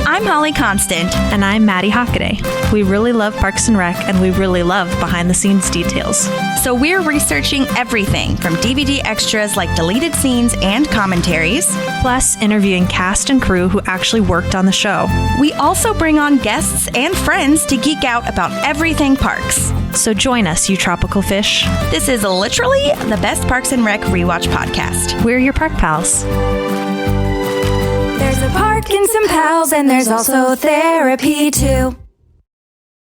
I'm Holly Constant. And I'm Maddie Hockaday. We really love Parks and Rec, and we really love behind-the-scenes details. So we're researching everything from DVD extras like deleted scenes and commentaries, plus interviewing cast and crew who actually worked on the show. We also bring on guests and friends to geek out about everything parks. So join us, you tropical fish. This is literally the best Parks and Rec rewatch podcast. We're your park pals. There's a park and some pals, and there's also therapy too.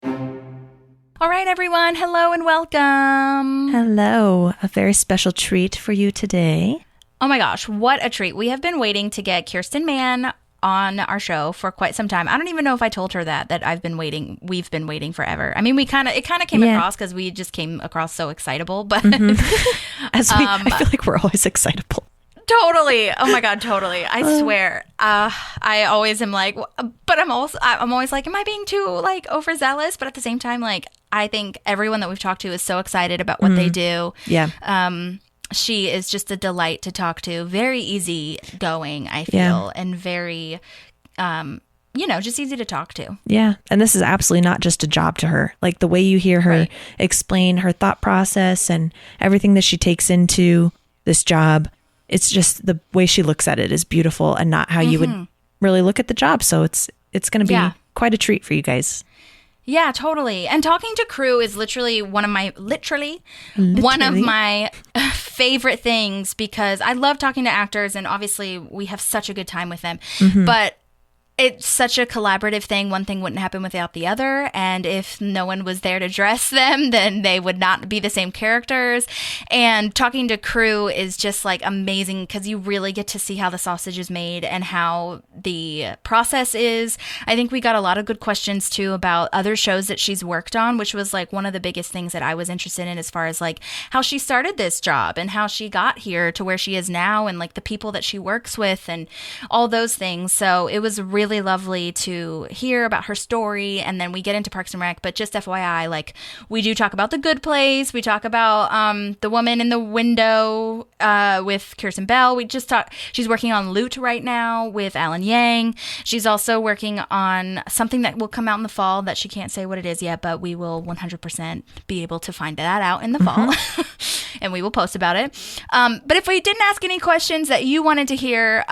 All right, everyone. Hello and welcome. Hello. A very special treat for you today. Oh my gosh, what a treat. We have been waiting to get Kirston Mann on our show for quite some time. I don't even know if I told her that we've been waiting forever. I mean, it kind of came across because we just came across so excitable, but I feel like we're always excitable. Totally. Oh my God, totally. I swear. I always am like, but I'm always like, am I being too like overzealous? But at the same time, like, I think everyone that we've talked to is so excited about what they do. Yeah. She is just a delight to talk to. Very easy going, I feel, and very, just easy to talk to. Yeah. And this is absolutely not just a job to her. Like the way you hear her explain her thought process and everything that she takes into this job, it's just the way she looks at it is beautiful and not how you would really look at the job. So it's going to be quite a treat for you guys. Yeah, totally. And talking to crew is literally one of my favorite things because I love talking to actors and obviously we have such a good time with them. But it's such a collaborative thing. One thing wouldn't happen without the other. And if no one was there to dress them, then they would not be the same characters. And talking to crew is just like amazing because you really get to see how the sausage is made and how the process is. I think we got a lot of good questions too about other shows that she's worked on, which was like one of the biggest things that I was interested in as far as like how she started this job and how she got here to where she is now and like the people that she works with and all those things. So it was really lovely to hear about her story, and then we get into Parks and Rec. But just FYI, like we do talk about The Good Place. We talk about The Woman in the Window with Kirsten Bell. We just talk. She's working on Loot right now with Alan Yang. She's also working on something that will come out in the fall that she can't say what it is yet, but we will 100% be able to find that out in the fall, and we will post about it. But if we didn't ask any questions that you wanted to hear,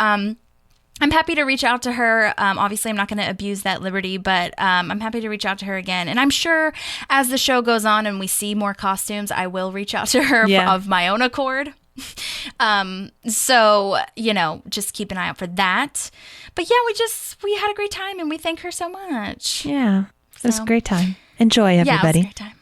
I'm happy to reach out to her. Obviously, I'm not going to abuse that liberty, but I'm happy to reach out to her again. And I'm sure as the show goes on and we see more costumes, I will reach out to her of my own accord. So, just keep an eye out for that. But yeah, we had a great time and we thank her so much. Yeah, it was a great time. Enjoy, everybody. Yeah, it was a great time.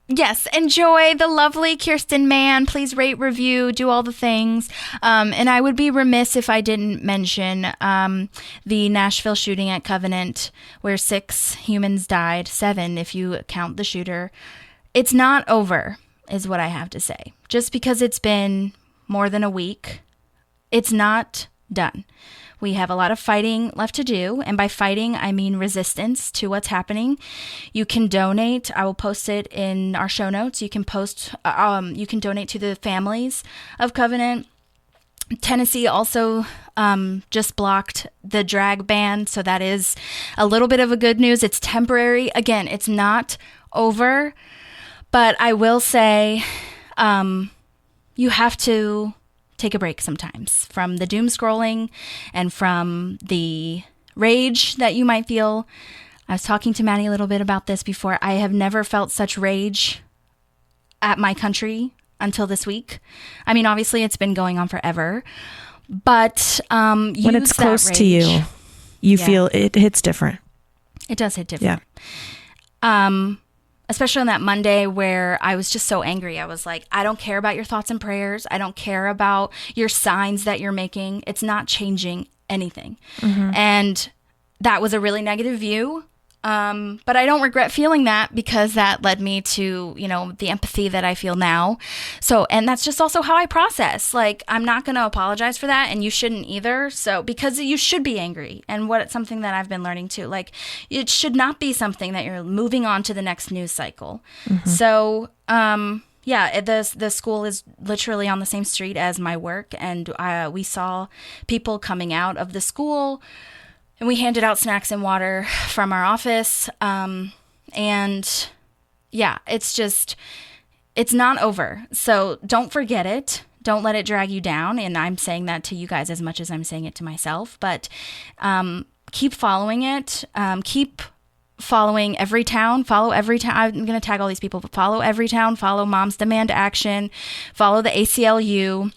Yes, enjoy the lovely Kirston Mann. Please rate, review, do all the things. And I would be remiss if I didn't mention the Nashville shooting at Covenant where 6 humans died, 7 if you count the shooter. It's not over, is what I have to say. Just because it's been more than a week, it's not done. We have a lot of fighting left to do, and by fighting, I mean resistance to what's happening. You can donate. I will post it in our show notes. You can you can donate to the families of Covenant. Tennessee also just blocked the drag ban, so that is a little bit of a good news. It's temporary. Again, it's not over, but I will say you have to take a break sometimes from the doom scrolling and from the rage that you might feel. I was talking to Maddie a little bit about this before. I have never felt such rage at my country until this week. I mean, obviously it's been going on forever, but when it's close to you feel it hits different. It does hit different. Yeah. Especially on that Monday where I was just so angry. I was like, I don't care about your thoughts and prayers. I don't care about your signs that you're making. It's not changing anything. And that was a really negative view. But I don't regret feeling that because that led me to, the empathy that I feel now. So, and that's just also how I process. Like, I'm not going to apologize for that, and you shouldn't either. So, because you should be angry, and it's something that I've been learning too. Like, it should not be something that you're moving on to the next news cycle. So, yeah, the school is literally on the same street as my work, and we saw people coming out of the school And we handed out snacks and water from our office. And yeah, it's not over. So don't forget it. Don't let it drag you down. And I'm saying that to you guys as much as I'm saying it to myself. But keep following it. Keep following Everytown. Follow Everytown. I'm going to tag all these people, but follow Everytown. Follow Moms Demand Action. Follow the ACLU.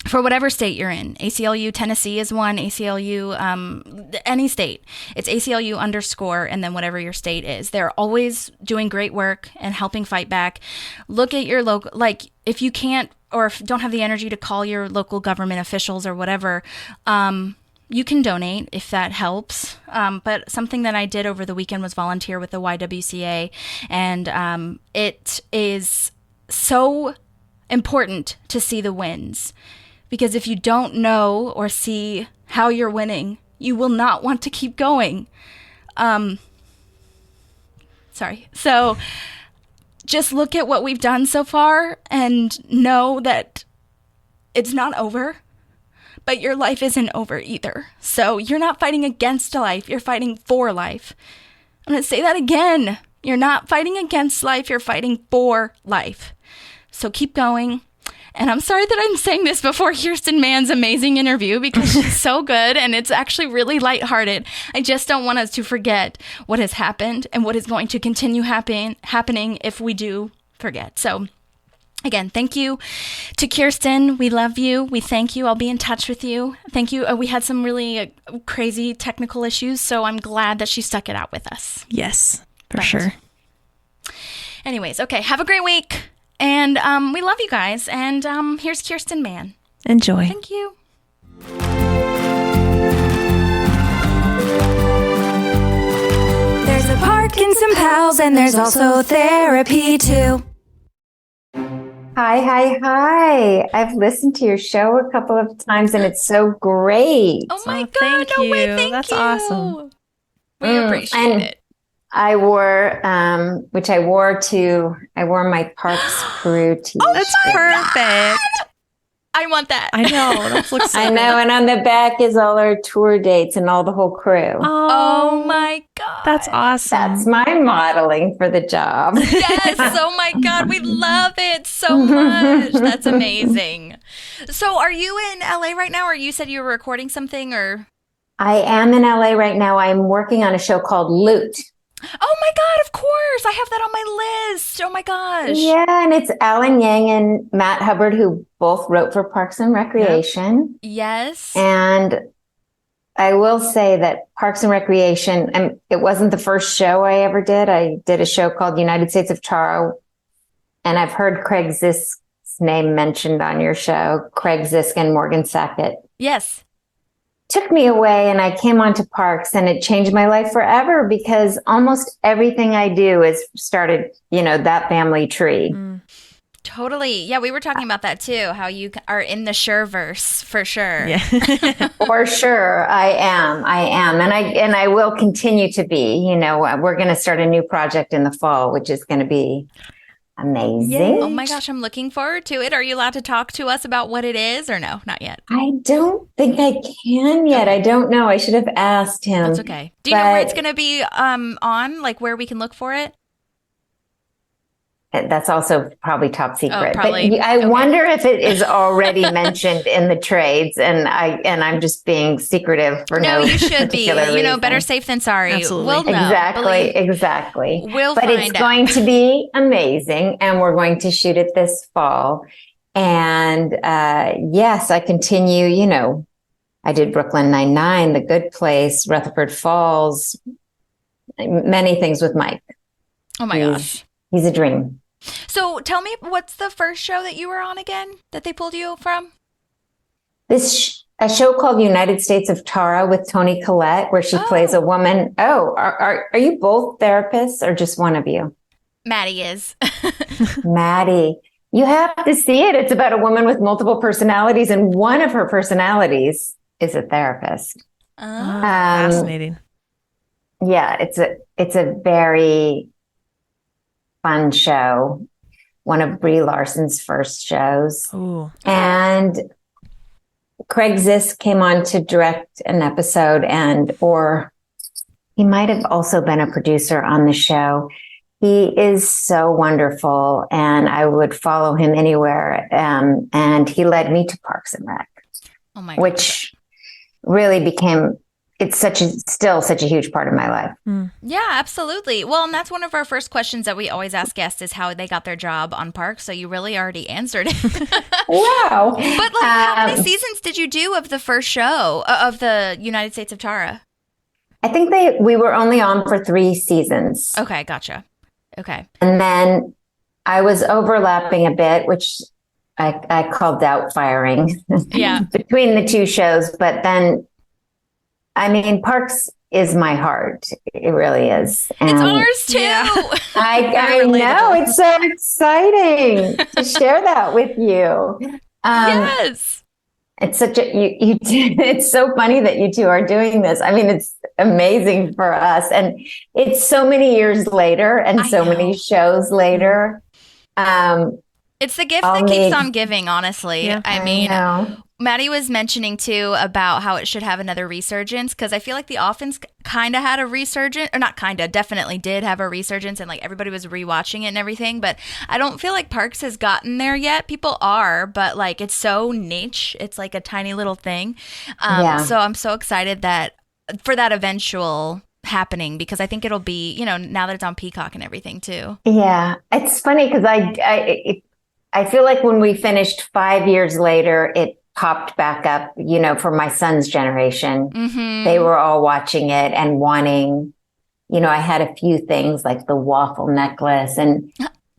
For whatever state you're in. ACLU Tennessee is one. ACLU, any state. It's ACLU_ and then whatever your state is. They're always doing great work and helping fight back. Look at your local, like if you can't or if don't have the energy to call your local government officials or whatever, you can donate if that helps. But something that I did over the weekend was volunteer with the YWCA. And it is so important to see the wins. Because if you don't know or see how you're winning, you will not want to keep going. So just look at what we've done so far and know that it's not over, but your life isn't over either. So you're not fighting against life, you're fighting for life. I'm going to say that again. You're not fighting against life, you're fighting for life. So keep going. And I'm sorry that I'm saying this before Kirston Mann's amazing interview because she's so good and it's actually really lighthearted. I just don't want us to forget what has happened and what is going to continue happening if we do forget. So again, thank you to Kirston. We love you. We thank you. I'll be in touch with you. Thank you. We had some really crazy technical issues, so I'm glad that she stuck it out with us. Yes, for sure. Anyways, okay. Have a great week. And we love you guys. And here's Kirston Mann. Enjoy. Thank you. There's a park and some pals, and there's also therapy too. Hi. I've listened to your show a couple of times, and it's so great. Oh my God. Thank you. Thank That's you. awesome. We appreciate it. I wore, I wore my Parks Crew t-shirt. Oh, That's perfect. I want that. I know. That looks so I know, and on the back is all our tour dates and all the whole crew. Oh my God. That's awesome. That's my modeling for the job. Yes. Oh my God. We love it so much. That's amazing. So are you in LA right now, or you said you were recording something, or? I am in LA right now. I'm working on a show called Loot. Oh my God, of course. I have that on my list. Oh my gosh. Yeah, and it's Alan Yang and Matt Hubbard, who both wrote for Parks and Recreation. Yes. And I will say that Parks and Recreation, it wasn't the first show I ever did. I did a show called United States of Tara, and I've heard Craig Zisk's name mentioned on your show, Craig Zisk and Morgan Sackett. Yes. Took me away, and I came onto Parks, and it changed my life forever because almost everything I do is started, that family tree. Totally. Yeah, we were talking about that too, how you are in the Schurverse for sure. Yeah. For sure. I am. And I will continue to be. We're going to start a new project in the fall, which is going to be amazing. Yay. Oh my gosh, I'm looking forward to it. Are you allowed to talk to us about what it is, or no? Not yet. I don't think I can yet. I don't know. I should have asked him. That's okay. Do you know where it's going to be on, like where we can look for it? That's also probably top secret. Probably. But I wonder if it is already mentioned in the trades, and I'm just being secretive for no you should be. reason. Better safe than sorry. Absolutely. We'll know. Exactly. We'll but find it's out. going to be amazing, and we're going to shoot it this fall. And yes, I continue. I did Brooklyn Nine-Nine, The Good Place, Rutherford Falls, many things with Mike. Oh my gosh. He's a dream. So tell me, what's the first show that you were on again that they pulled you from? A show called United States of Tara with Toni Collette, where she plays a woman. Oh, are you both therapists or just one of you? Maddie is. Maddie, you have to see it. It's about a woman with multiple personalities, and one of her personalities is a therapist. Fascinating. Yeah, it's a very fun show. One of Brie Larson's first shows. Ooh. And Craig Zisk came on to direct an episode, or he might have also been a producer on the show. He is so wonderful, and I would follow him anywhere. And he led me to Parks and Rec, which really became, it's still such a huge part of my life. Yeah, absolutely. Well, and that's one of our first questions that we always ask guests is how they got their job on Parks. So you really already answered it. Wow. But like, how many seasons did you do of the first show of the United States of Tara? I think we were only on for 3 seasons. Okay, gotcha. Okay. And then I was overlapping a bit, which I called doubt firing between the 2 shows. But then, I mean, Parks is my heart. It really is. And it's ours too. Yeah. I know. It's so exciting to share that with you. Yes. It's such it's so funny that you 2 are doing this. I mean, it's amazing for us. And it's so many years later and many shows later. It's the gift that keeps on giving, honestly. Yeah, I mean, Maddie was mentioning too about how it should have another resurgence, because I feel like The Office kind of had a resurgence, or not kind of, definitely did have a resurgence, and like everybody was rewatching it and everything. But I don't feel like Parks has gotten there yet. People are, but like it's so niche. It's like a tiny little thing. So I'm so excited for that eventual happening, because I think it'll be, now that it's on Peacock and everything too. Yeah, it's funny because I feel like when we finished 5 years later, it popped back up, for my son's generation. Mm-hmm. They were all watching it and wanting, I had a few things like the waffle necklace. And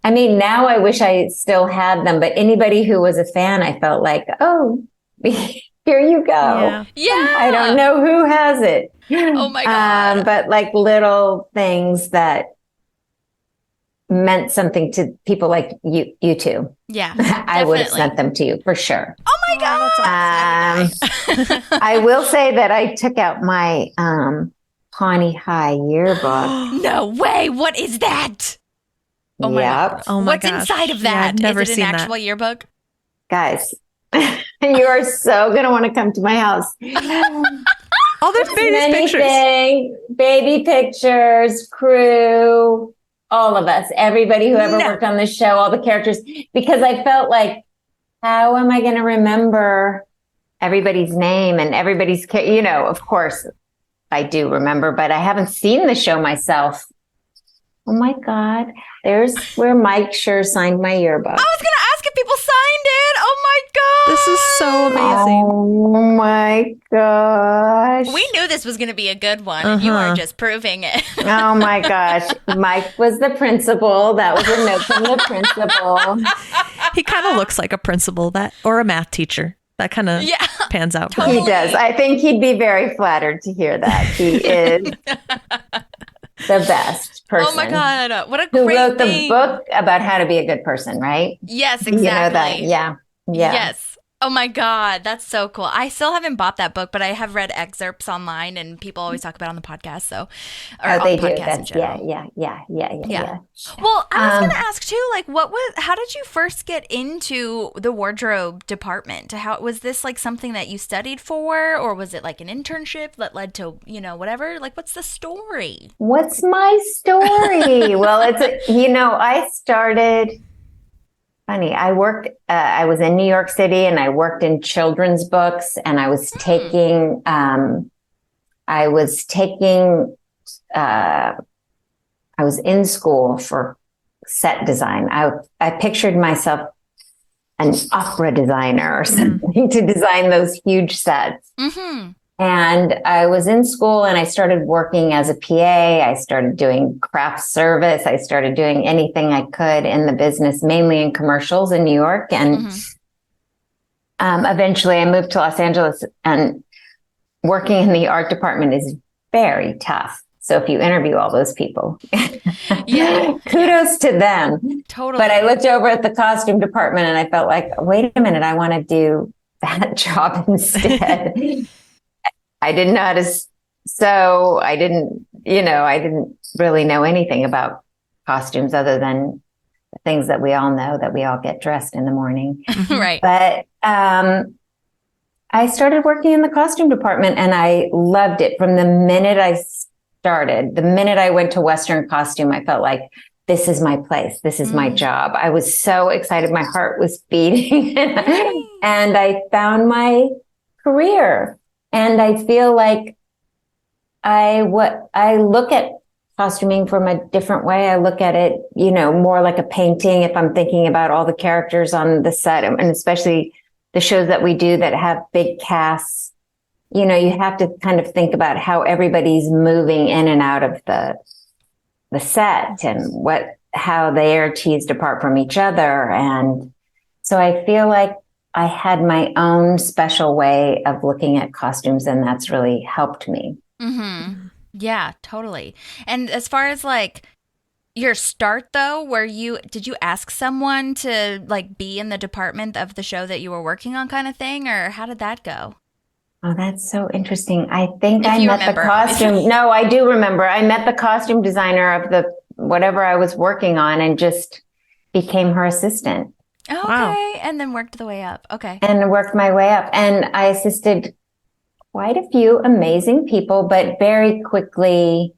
I mean, now I wish I still had them, but anybody who was a fan, I felt like, oh, here you go. Yeah. I don't know who has it. Oh my God. But like little things that meant something to people like you 2. Yeah. I would have sent them to you for sure. Oh my God. I will say that I took out my Pawnee High yearbook. No way. What is that? Oh my God. Oh my What's gosh. inside of that? Yeah, I've never is it seen an actual yearbook? Guys, you are so going to want to come to my house. All the baby pictures, crew, all of us, everybody who ever worked on this show, all the characters, because I felt like, how am I going to remember everybody's name and everybody's, of course I do remember, but I haven't seen the show myself. Oh my God. There's where Mike Schur signed my yearbook. I was going to ask if people signed it. Oh my God. This is so amazing. Oh my gosh. We knew this was going to be a good one, and you are just proving it. Oh my gosh. Mike was the principal. That was a note from the principal. He kind of looks like a principal or a math teacher. That kind of pans out. Totally. He does. I think he'd be very flattered to hear that. He is the best person. Oh my God. What a great Who wrote thing. the book about how to be a good person, right? Yes, exactly. You know that. Yeah. Yes. Oh my God, that's so cool. I still haven't bought that book, but I have read excerpts online, and people always talk about it on the podcast. So, or they on the do. podcast in general. Yeah. Well, I was going to ask too, like, how did you first get into the wardrobe department? How was this like something that you studied for, or was it like an internship that led to, whatever? Like, what's the story? What's my story? Well, I started. Funny. I was in New York City, and I worked in children's books, and I was taking, I was in school for set design. I pictured myself an opera designer or something to design those huge sets. Mm-hmm. And I was in school, and I started working as a PA. I started doing craft service. I started doing anything I could in the business, mainly in commercials in New York. And eventually I moved to Los Angeles, and working in the art department is very tough. So if you interview all those people, kudos to them. Totally. But I looked over at the costume department, and I felt like, wait a minute, I want to do that job instead. I didn't know how to sew. I didn't really know anything about costumes other than the things that we all know, that we all get dressed in the morning. Right. But I started working in the costume department and I loved it from the minute I started. The minute I went to Western costume, I felt like this is my place. This is my job. I was so excited. My heart was beating and I found my career. And I feel like I look at costuming from a different way. I look at it, more like a painting if I'm thinking about all the characters on the set, and especially the shows that we do that have big casts. You have to kind of think about how everybody's moving in and out of the set and how they are teased apart from each other. And so I feel like I had my own special way of looking at costumes, and that's really helped me. Mm-hmm. Yeah, totally. And as far as like your start though, did you ask someone to like be in the department of the show that you were working on kind of thing, or how did that go? Oh, that's so interesting. I think I met the costume. No, I do remember. I met the costume designer of the whatever I was working on and just became her assistant. Okay. Wow. And then worked the way up. Okay. And worked my way up. And I assisted quite a few amazing people, but very quickly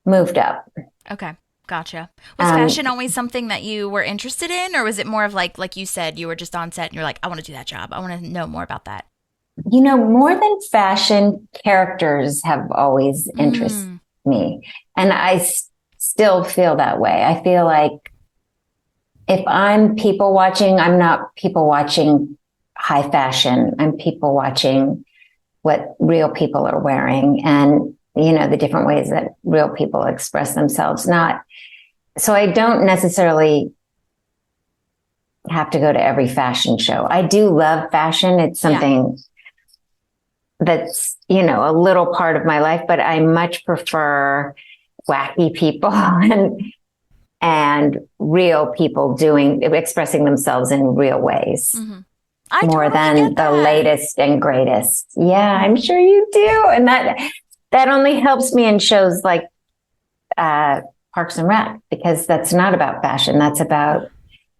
moved up. Okay. Gotcha. Was fashion always something that you were interested in, or was it more of like you said, you were just on set and you're like, I want to do that job. I want to know more about that. More than fashion, characters have always interested me. And I still feel that way. I feel like if I'm people watching, I'm not people watching high fashion. I'm people watching what real people are wearing and, the different ways that real people express themselves. So I don't necessarily have to go to every fashion show. I do love fashion. It's something that's, a little part of my life, but I much prefer wacky people and real people expressing themselves in real ways. Mm-hmm. More than the latest and greatest. Yeah, I'm sure you do. And that only helps me in shows like Parks and Rec, because that's not about fashion. That's about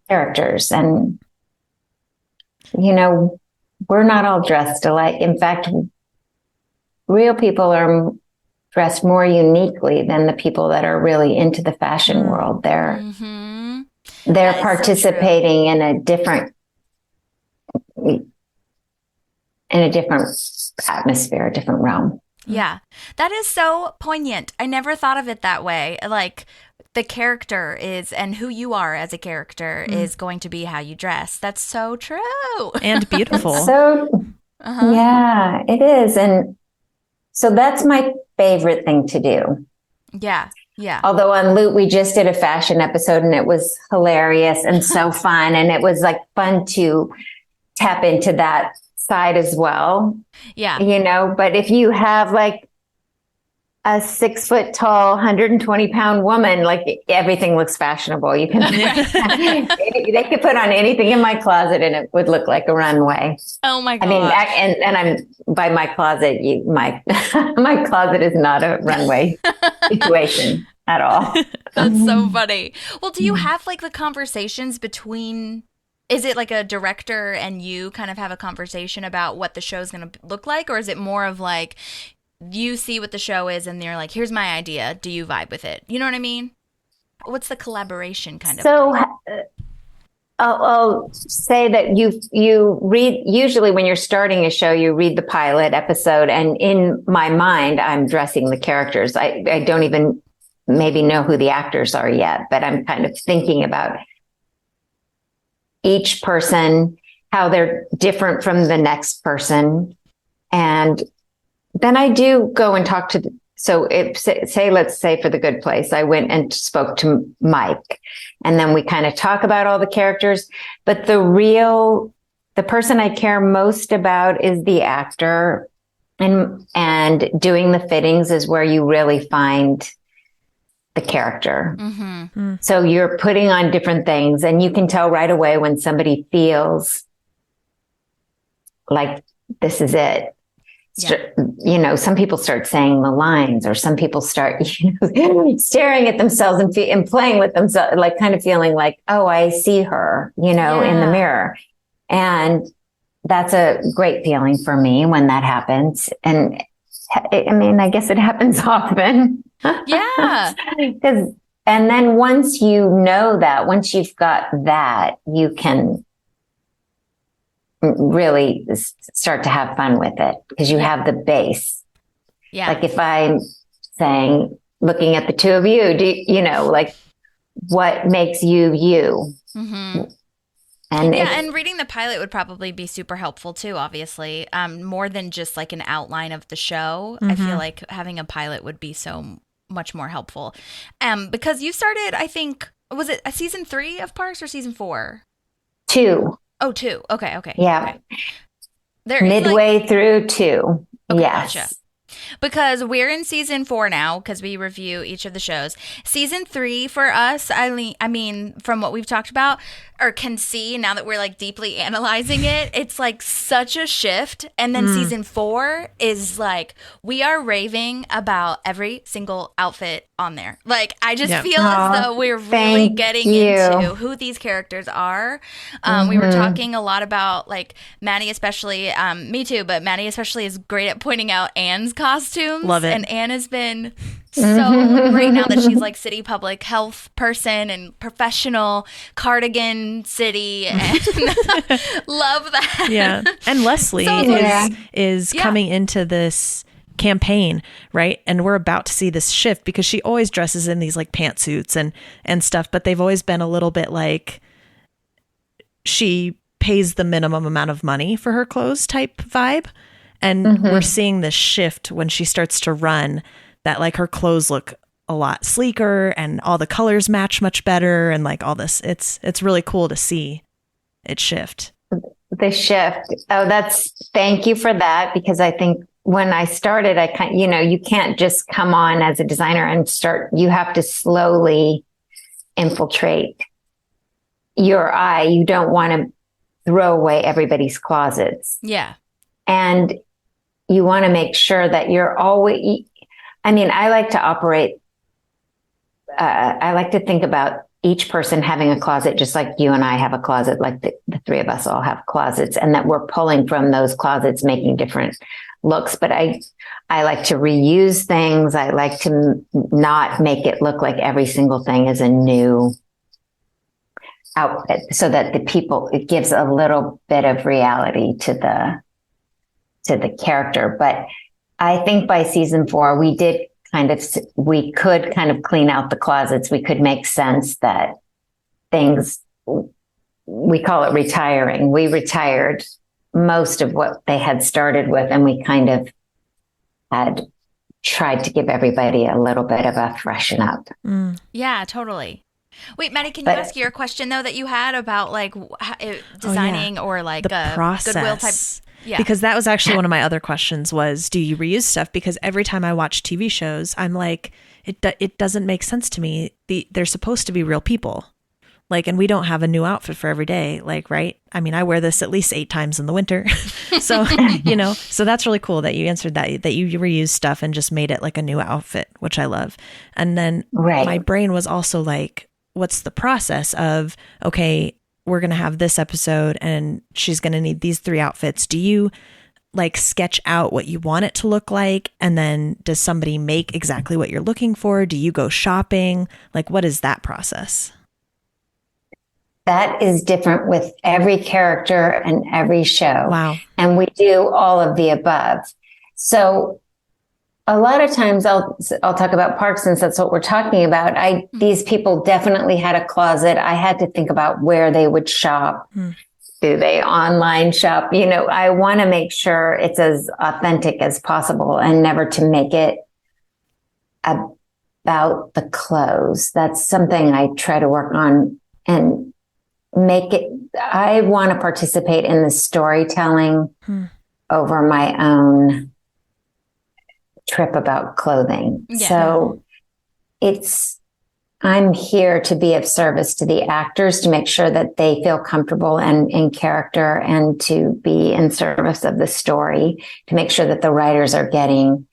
characters. And, we're not all dressed alike. In fact, real people are dressed more uniquely than the people that are really into the fashion world. They're participating in a different atmosphere, a different realm. Yeah, that is so poignant. I never thought of it that way. Like the character is, and who you are as a character is going to be how you dress. That's so true. And beautiful. Yeah, it is. And so that's my favorite thing to do. Yeah. Yeah. Although on Loot, we just did a fashion episode and it was hilarious and so fun. And it was like fun to tap into that side as well. Yeah. But if you have like a 6 foot tall, 120-pound woman, like everything looks fashionable. You can, they could put on anything in my closet and it would look like a runway. Oh my God. I mean, and I'm by my closet, my closet is not a runway situation at all. That's so funny. Well, do you have like the conversations between, is it like a director and you kind of have a conversation about what the show's going to look like? Or is it more of like, you see what the show is and you're like, here's my idea. Do you vibe with it? You know what I mean? What's the collaboration kind of? So I'll say that you read, usually when you're starting a show, you read the pilot episode, and in my mind, I'm dressing the characters. I don't even maybe know who the actors are yet, but I'm kind of thinking about each person, how they're different from the next person. And then I do go and talk to, let's say for The Good Place, I went and spoke to Mike, and then we kind of talk about all the characters, but the person I care most about is the actor, and doing the fittings is where you really find the character. Mm-hmm. So you're putting on different things, and you can tell right away when somebody feels like this is it. Yeah. Some people start saying the lines, or some people start, staring at themselves and playing with themselves, like kind of feeling like, oh, I see her, in the mirror. And that's a great feeling for me when that happens. And I mean, I guess it happens often. Yeah. And then once you know that, once you've got that, you can really start to have fun with it because you have the base. Yeah. Like if I'm saying, looking at the two of you, like what makes you you? Mm-hmm. And reading the pilot would probably be super helpful too, obviously. More than just like an outline of the show. I feel like having a pilot would be so much more helpful. Because you started, I think, was it a season 3 of Parks or season 4? 2. Oh, 2. Okay. Yeah. Okay. Midway through 2. Okay, yes. Gotcha. Because we're in season 4 now, because we review each of the shows. Season 3 for us, I mean, from what we've talked about or can see now that we're like deeply analyzing it, it's like such a shift. And then season 4 is like, we are raving about every single outfit on there. Like, I just feel as though we're really getting into who these characters are. We were talking a lot about like Maddie, especially, me too, but Maddie especially is great at pointing out Anne's costumes. Love it. And Anne has been so great now that she's like city public health person and professional cardigan city, and love that. Yeah. And Leslie is coming into this campaign, right? And we're about to see this shift because she always dresses in these like pantsuits and stuff, but they've always been a little bit like she pays the minimum amount of money for her clothes type vibe. And we're seeing this shift when she starts to run, that like her clothes look a lot sleeker and all the colors match much better and like all this. It's really cool to see it shift. The shift. Oh, thank you for that, because I think when I started, you can't just come on as a designer and you have to slowly infiltrate your eye. You don't want to throw away everybody's closets. Yeah. And you want to make sure that you're always, I like to operate, I like to think about each person having a closet, just like you and I have a closet, like the three of us all have closets, and that we're pulling from those closets, making different looks. But I like to reuse things. I like to not make it look like every single thing is a new outfit, so that it gives a little bit of reality to the character. But I think by season 4, we could kind of clean out the closets. We could make sense that things, we call it retiring. We retired most of what they had started with, and we kind of had tried to give everybody a little bit of a freshen up. Yeah, totally. Wait, Maddie, can you ask your question though that you had about like designing or like the process. Goodwill type? Yeah. Because that was actually one of my other questions was, do you reuse stuff? Because every time I watch TV shows, I'm like, it doesn't make sense to me. They're supposed to be real people. Like, and we don't have a new outfit for every day. Like, right. I mean, I wear this at least 8 times in the winter. So, so that's really cool that you answered that you reuse stuff and just made it like a new outfit, which I love. And then my brain was also like, what's the process of, okay, we're going to have this episode and she's going to need these 3 outfits. Do you like sketch out what you want it to look like? And then does somebody make exactly what you're looking for? Do you go shopping? Like, what is that process? That is different with every character and every show. Wow. And we do all of the above. So a lot of times I'll talk about Parks since that's what we're talking about. These people definitely had a closet. I had to think about where they would shop. Do they online shop? I want to make sure it's as authentic as possible and never to make it about the clothes. That's something I try to work on and make it. I want to participate in the storytelling over my own trip about clothing. Yeah. So I'm here to be of service to the actors, to make sure that they feel comfortable and in character, and to be in service of the story, to make sure that the writers are getting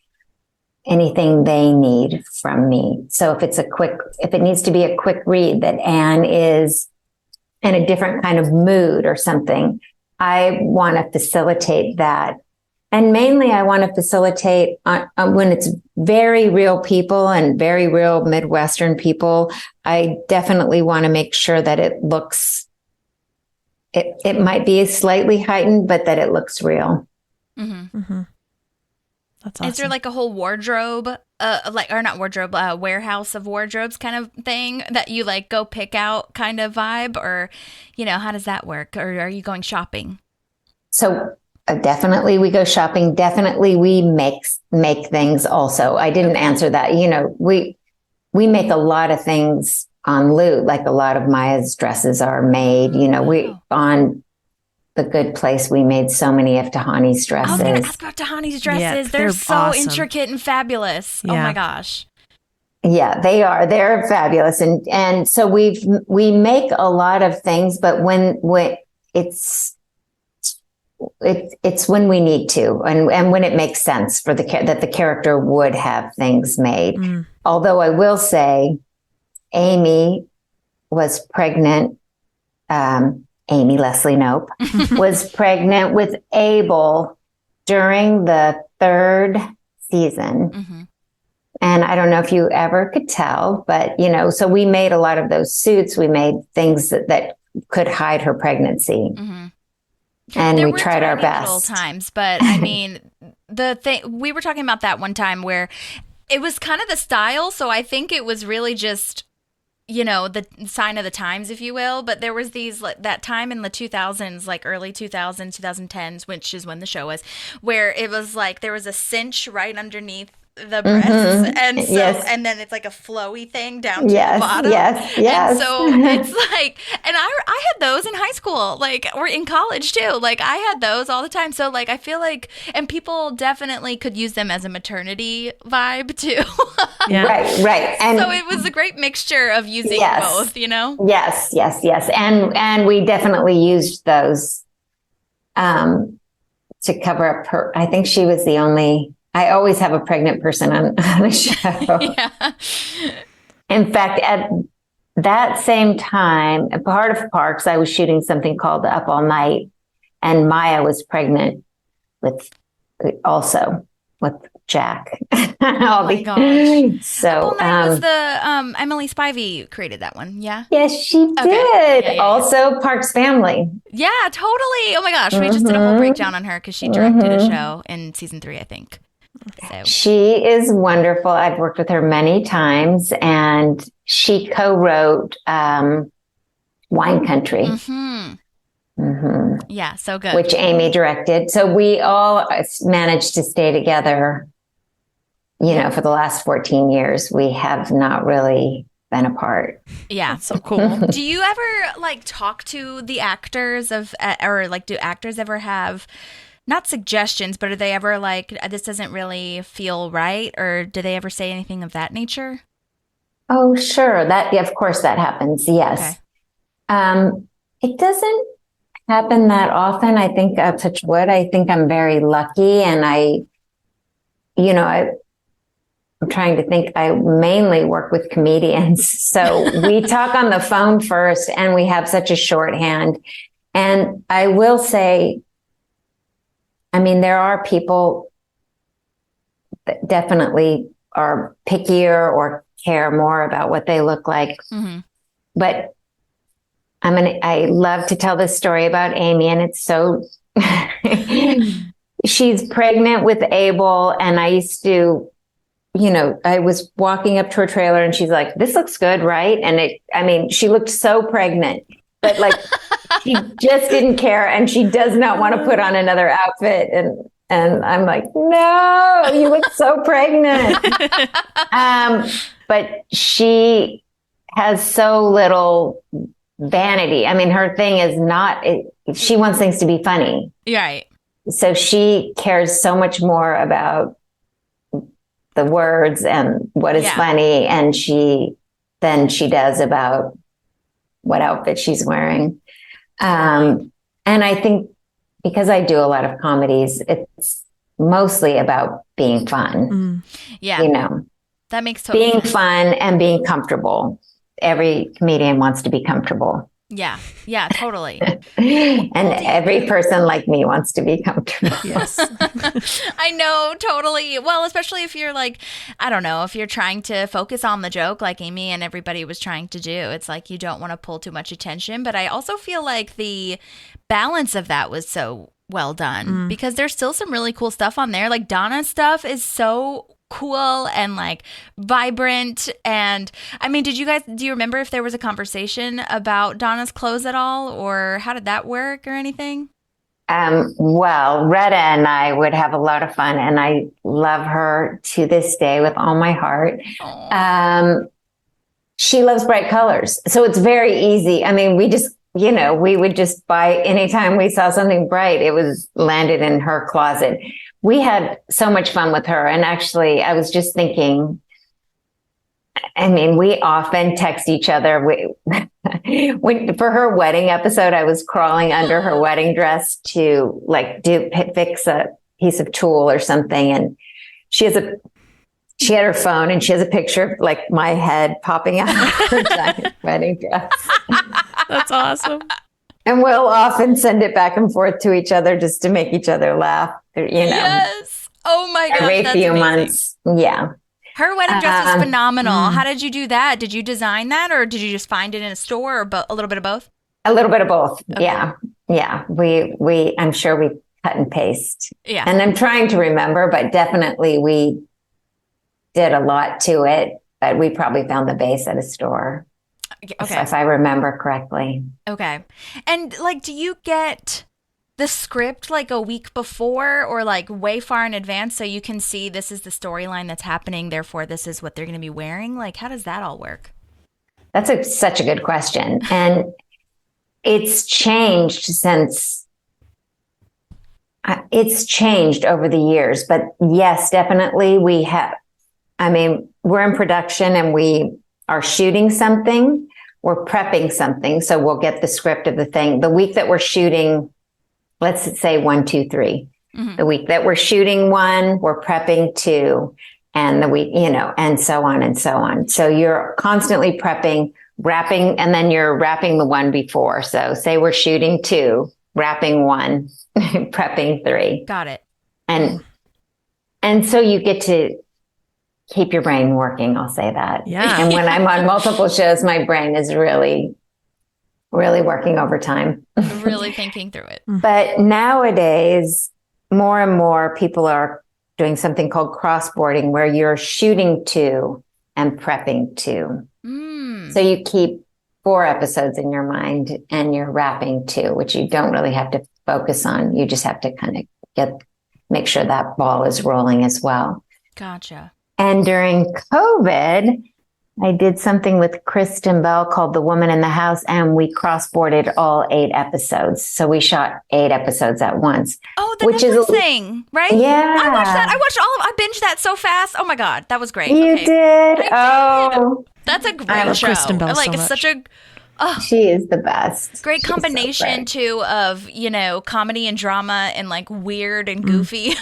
anything they need from me. So if it needs to be a quick read that Anne is in a different kind of mood or something, I want to facilitate that. And mainly I want to facilitate when it's very real people and very real Midwestern people. I definitely want to make sure that it looks, it might be slightly heightened, but that it looks real. Mm-hmm. Mm-hmm. That's awesome. Is there like a whole wardrobe, warehouse of wardrobes kind of thing that you like go pick out kind of vibe, or, how does that work? Or are you going shopping? So definitely we go shopping. Definitely we make things also. I didn't answer that. We make a lot of things on loot. Like a lot of Maya's dresses are made, we on The Good Place, we made so many of Tahani's dresses. I was going to ask about Tahani's dresses. Yeah, they're so awesome. intricate and fabulous. Yeah. Oh my gosh. Yeah, they are. They're fabulous. And so we make a lot of things, but when it's when we need to, and when it makes sense for that the character would have things made. Mm. Although I will say, Amy was pregnant. Amy Leslie Knope was pregnant with Abel during the 3rd season. Mm-hmm. And I don't know if you ever could tell, but, so we made a lot of those suits. We made things that could hide her pregnancy. Mm-hmm. And we tried our best. Little times, but I mean, we were talking about that one time where it was kind of the style. So I think it was really just, the sign of the times, if you will. But there was that time in the 2000s, like early 2000s, 2010s, which is when the show was, where it was like there was a cinch right underneath the breasts, mm-hmm. and so and then it's like a flowy thing down to the bottom. Yes. And so it's like, and I had those in high school, or in college too. Like I had those all the time. So like I feel like, and people definitely could use them as a maternity vibe too. Yeah. Right. And so it was a great mixture of using both, Yes. And we definitely used those to cover up her. I think she was the only. I always have a pregnant person on the show. Yeah. In fact, at that same time, a part of Parks, I was shooting something called Up All Night, and Maya was pregnant with Jack. Oh my gosh. So Up All Night was the Emily Spivey created that one, yeah? Yes, she did. Yeah. Also, Parks Family. Yeah, totally. Oh my gosh, we just did a whole breakdown on her because she directed a show in season 3, I think. So. She is wonderful. I've worked with her many times, and she co-wrote Wine Country. Mm-hmm. Mm-hmm. Yeah, so good. Which Amy directed. So we all managed to stay together, for the last 14 years. We have not really been apart. Yeah, so cool. Do you ever talk to the actors or do actors ever have not suggestions, but are they ever this doesn't really feel right, or do they ever say anything of that nature? Oh, sure. Of course that happens. Yes. Okay. It doesn't happen that often. I think, touch wood, I think I'm very lucky, and I'm trying to think. I mainly work with comedians. So we talk on the phone first, and we have such a shorthand. And I will say, there are people that definitely are pickier or care more about what they look like. Mm-hmm. But I love to tell this story about Amy, and it's so, she's pregnant with Abel, and I used to, I was walking up to her trailer, and she's like, "This looks good, right?" And she looked so pregnant, but she just didn't care, and she does not want to put on another outfit. And I'm like, "No, you look so pregnant." But she has so little vanity. Her thing is not, she wants things to be funny. Right. So she cares so much more about the words and what is funny, and than she does about what outfit she's wearing. And I think because I do a lot of comedies, it's mostly about being fun. Yeah. That makes total being sense. Fun and being comfortable. Every comedian wants to be comfortable. Yeah. Yeah, totally. And every person like me wants to be comfortable. Yes. I know, totally. Well, especially if you're like, I don't know, if you're trying to focus on the joke like Amy and everybody was trying to do, it's like you don't want to pull too much attention. But I also feel like the balance of that was so well done because there's still some really cool stuff on there. Like Donna's stuff is so cool and like vibrant. And I mean, do you remember if there was a conversation about Donna's clothes at all, or how did that work or anything? Well, Retta and I would have a lot of fun, and I love her to this day with all my heart. She loves bright colors, so it's very easy. I mean, we would just buy anytime we saw something bright, it was landed in her closet. We had so much fun with her. And actually, I was just thinking, I mean, we often text each other. For her wedding episode, I was crawling under her wedding dress to fix a piece of tulle or something. And she had her phone and she has a picture of like my head popping out of her giant wedding dress. That's awesome. And we'll often send it back and forth to each other just to make each other laugh, Yes. Oh my gosh. Every that's few amazing. Months. Yeah. Her wedding dress was phenomenal. How did you do that? Did you design that or did you just find it in a store or a little bit of both? A little bit of both. Okay. Yeah. Yeah. I'm sure we cut and paste. Yeah. And I'm trying to remember, but definitely we did a lot to it, but we probably found the base at a store. Okay. If I remember correctly. Okay. And like, do you get the script like a week before or like way far in advance so you can see this is the storyline that's happening, therefore this is what they're going to be wearing? Like, how does that all work? That's such a good question. And it's changed over the years. But yes, definitely we're in production and we are shooting something, we're prepping something. So we'll get the script of the thing. The week that we're shooting, let's say 1, 2, 3. Mm-hmm. The week that we're shooting 1, we're prepping 2. And the week, and so on and so on. So you're constantly prepping, wrapping, and then you're wrapping the one before. So say we're shooting 2, wrapping 1, prepping 3. Got it. And so you get to keep your brain working. I'll say that. Yeah. And when I'm on multiple shows, my brain is really, really working overtime. Really thinking through it. But nowadays, more and more people are doing something called crossboarding, where you're shooting 2 and prepping 2. So you keep 4 episodes in your mind and you're wrapping 2, which you don't really have to focus on. You just have to kind of make sure that ball is rolling as well. Gotcha. And during COVID, I did something with Kirston Bell called The Woman in the House, and we crossboarded all 8 episodes. So we shot 8 episodes at once. Oh, the Netflix thing, right? Yeah. I watched that. I binged that so fast. Oh my God, that was great. You did? Oh. That's a great I love show. Kirston Bell so it's much. such a she is the best. great She's combination so too of, comedy and drama and like weird and goofy.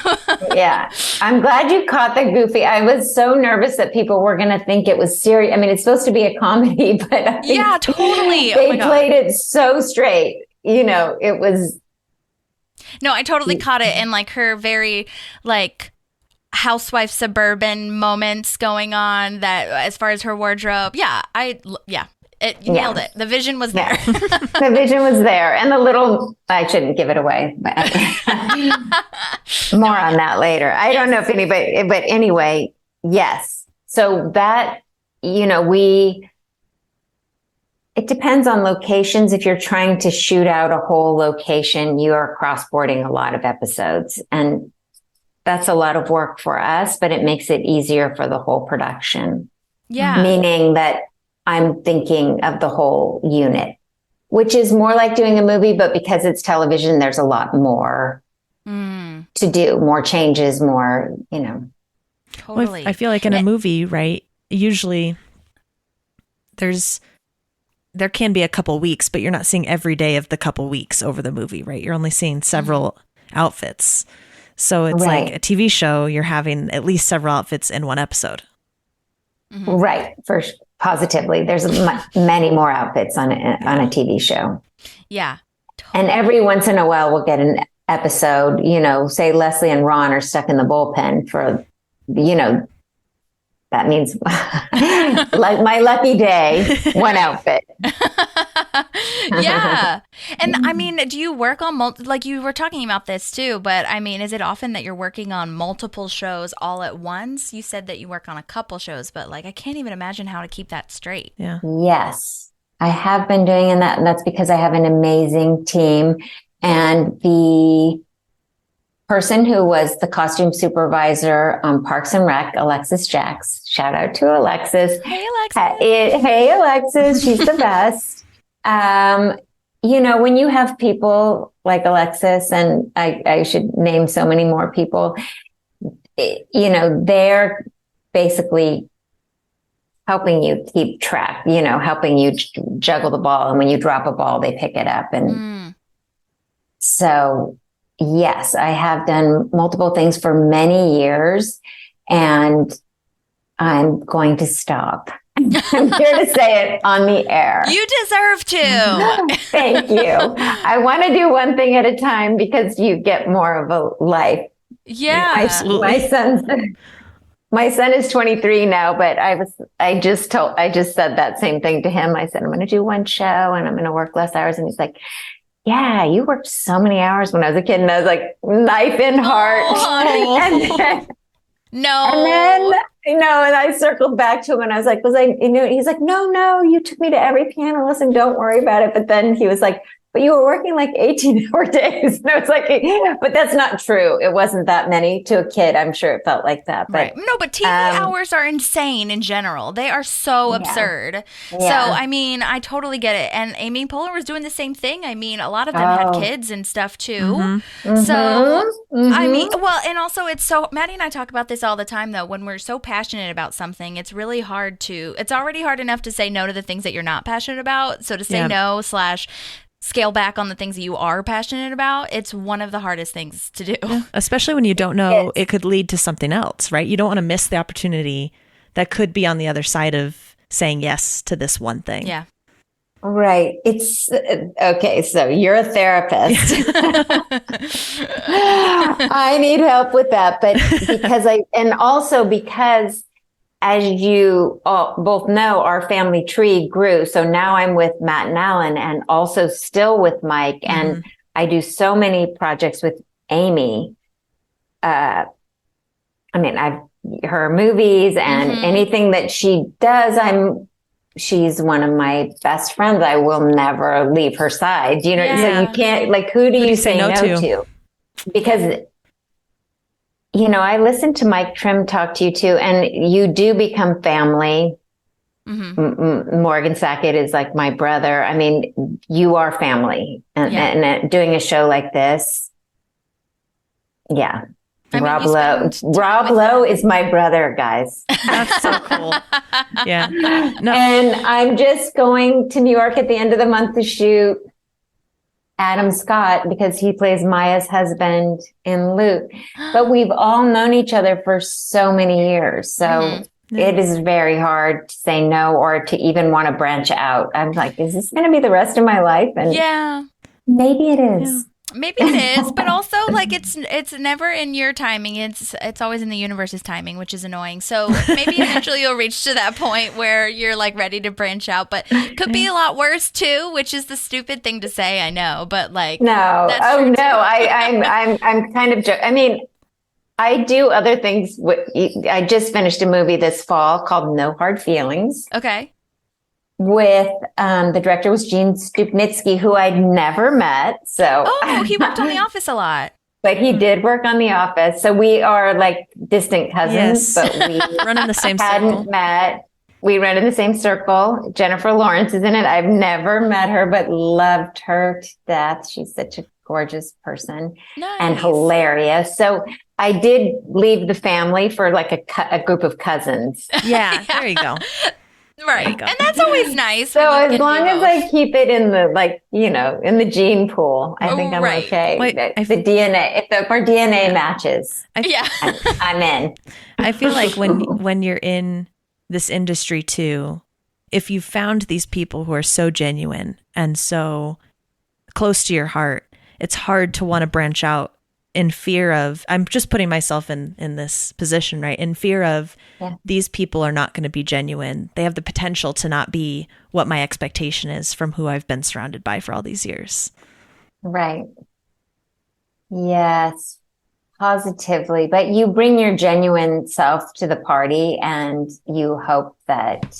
Yeah. I'm glad you caught the goofy. I was so nervous that people were going to think it was serious. I mean, it's supposed to be a comedy, but I think Yeah, totally. They played it so straight. It was. No, I totally caught it in like her very like housewife suburban moments going on, that as far as her wardrobe. It nailed it. The vision was there. The vision was there. And I shouldn't give it away. But more on that later. I don't know if anybody, but anyway, yes. So that, it depends on locations. If you're trying to shoot out a whole location, you are crossboarding a lot of episodes. And that's a lot of work for us, but it makes it easier for the whole production. Yeah. Meaning that I'm thinking of the whole unit, which is more like doing a movie, but because it's television, there's a lot more to do, more changes, more, Totally. Well, I feel like in a movie, right, usually there can be a couple weeks, but you're not seeing every day of the couple weeks over the movie, right? You're only seeing several outfits. So it's like a TV show, you're having at least several outfits in one episode. Right. positively. There's many more outfits on a TV show. Yeah. Totally. And every once in a while, we'll get an episode, say Leslie and Ron are stuck in the bullpen for, that means like my lucky day, one outfit. Yeah. And I mean, do you work on like you were talking about this too, but I mean, is it often that you're working on multiple shows all at once? You said that you work on a couple shows, but like I can't even imagine how to keep that straight. Yeah. Yes, I have been doing that, and that's because I have an amazing team. And the person who was the costume supervisor on Parks and Rec, Alexis Jacks. Shout out to Alexis. Hey, Alexis. Hey, Alexis. She's the best. When you have people like Alexis, and I should name so many more people, they're basically helping you keep track, helping you juggle the ball. And when you drop a ball, they pick it up. And so, yes, I have done multiple things for many years, and I'm going to stop. I'm here to say it on the air. You deserve to. Thank you. I want to do one thing at a time because you get more of a life. Yeah, absolutely. My son is 23 now, but I just said that same thing to him. I said, I'm going to do one show and I'm going to work less hours. And he's like, yeah, you worked so many hours when I was a kid. And I was like, knife in heart. Oh, And I circled back to him and I was like, he's like, no, you took me to every piano lesson. Don't worry about it. But then he was like, but you were working like 18-hour days. And I was like, but that's not true. It wasn't that many to a kid. I'm sure it felt like that. But, right. No, but TV hours are insane in general. They are so absurd. Yeah. So, I mean, I totally get it. And Amy Poehler was doing the same thing. I mean, a lot of them had kids and stuff too. So, I mean, well, and also Maddie and I talk about this all the time though. When we're so passionate about something, it's really hard it's already hard enough to say no to the things that you're not passionate about. So to say no / scale back on the things that you are passionate about, it's one of the hardest things to do. Yeah. Especially when you don't know it could lead to something else, right? You don't want to miss the opportunity that could be on the other side of saying yes to this one thing. Yeah. Right. It's okay. So you're a therapist. I need help with that. But because as you both know, our family tree grew. So now I'm with Matt and Alan and also still with Mike. And I do so many projects with Amy. I've her movies and anything that she does, she's one of my best friends. I will never leave her side. So you can't, who do you say no to? Because I listened to Mike Trim talk to you too, and you do become family. Morgan Sackett is like my brother. I mean, you are family, and doing a show like this, yeah. Rob Lowe is my brother, guys. That's so cool. Yeah. No. And I'm just going to New York at the end of the month to shoot Adam Scott because he plays Maya's husband in Luke. But we've all known each other for so many years. So it is very hard to say no or to even want to branch out. I'm like, is this going to be the rest of my life? And maybe it is. Yeah. Maybe it is, but also it's never in your timing. It's always in the universe's timing, which is annoying. So maybe eventually you'll reach to that point where you're ready to branch out, but could be a lot worse too, which is the stupid thing to say. I know, but no. Oh no, I'm kind of joking. I mean, I do other things. I just finished a movie this fall called No Hard Feelings. Okay. With the director was Gene Stupnitsky, who I'd never met. So he worked on The Office a lot. But he did work on The Office. So we are distant cousins, but we run in the same hadn't circle. Met. We run in the same circle. Jennifer Lawrence is in it. I've never met her, but loved her to death. She's such a gorgeous person and hilarious. So I did leave the family for a group of cousins. Yeah, there you go. Right. And that's always nice. So as long as I keep it in the, in the gene pool, I think I'm okay. Wait, the DNA, if our DNA matches, I'm in. I feel like when you're in this industry too, if you found these people who are so genuine and so close to your heart, it's hard to want to branch out in fear of, I'm just putting myself in this position, right? In fear of these people are not going to be genuine. They have the potential to not be what my expectation is from who I've been surrounded by for all these years. Right. Yes, positively. But you bring your genuine self to the party and you hope that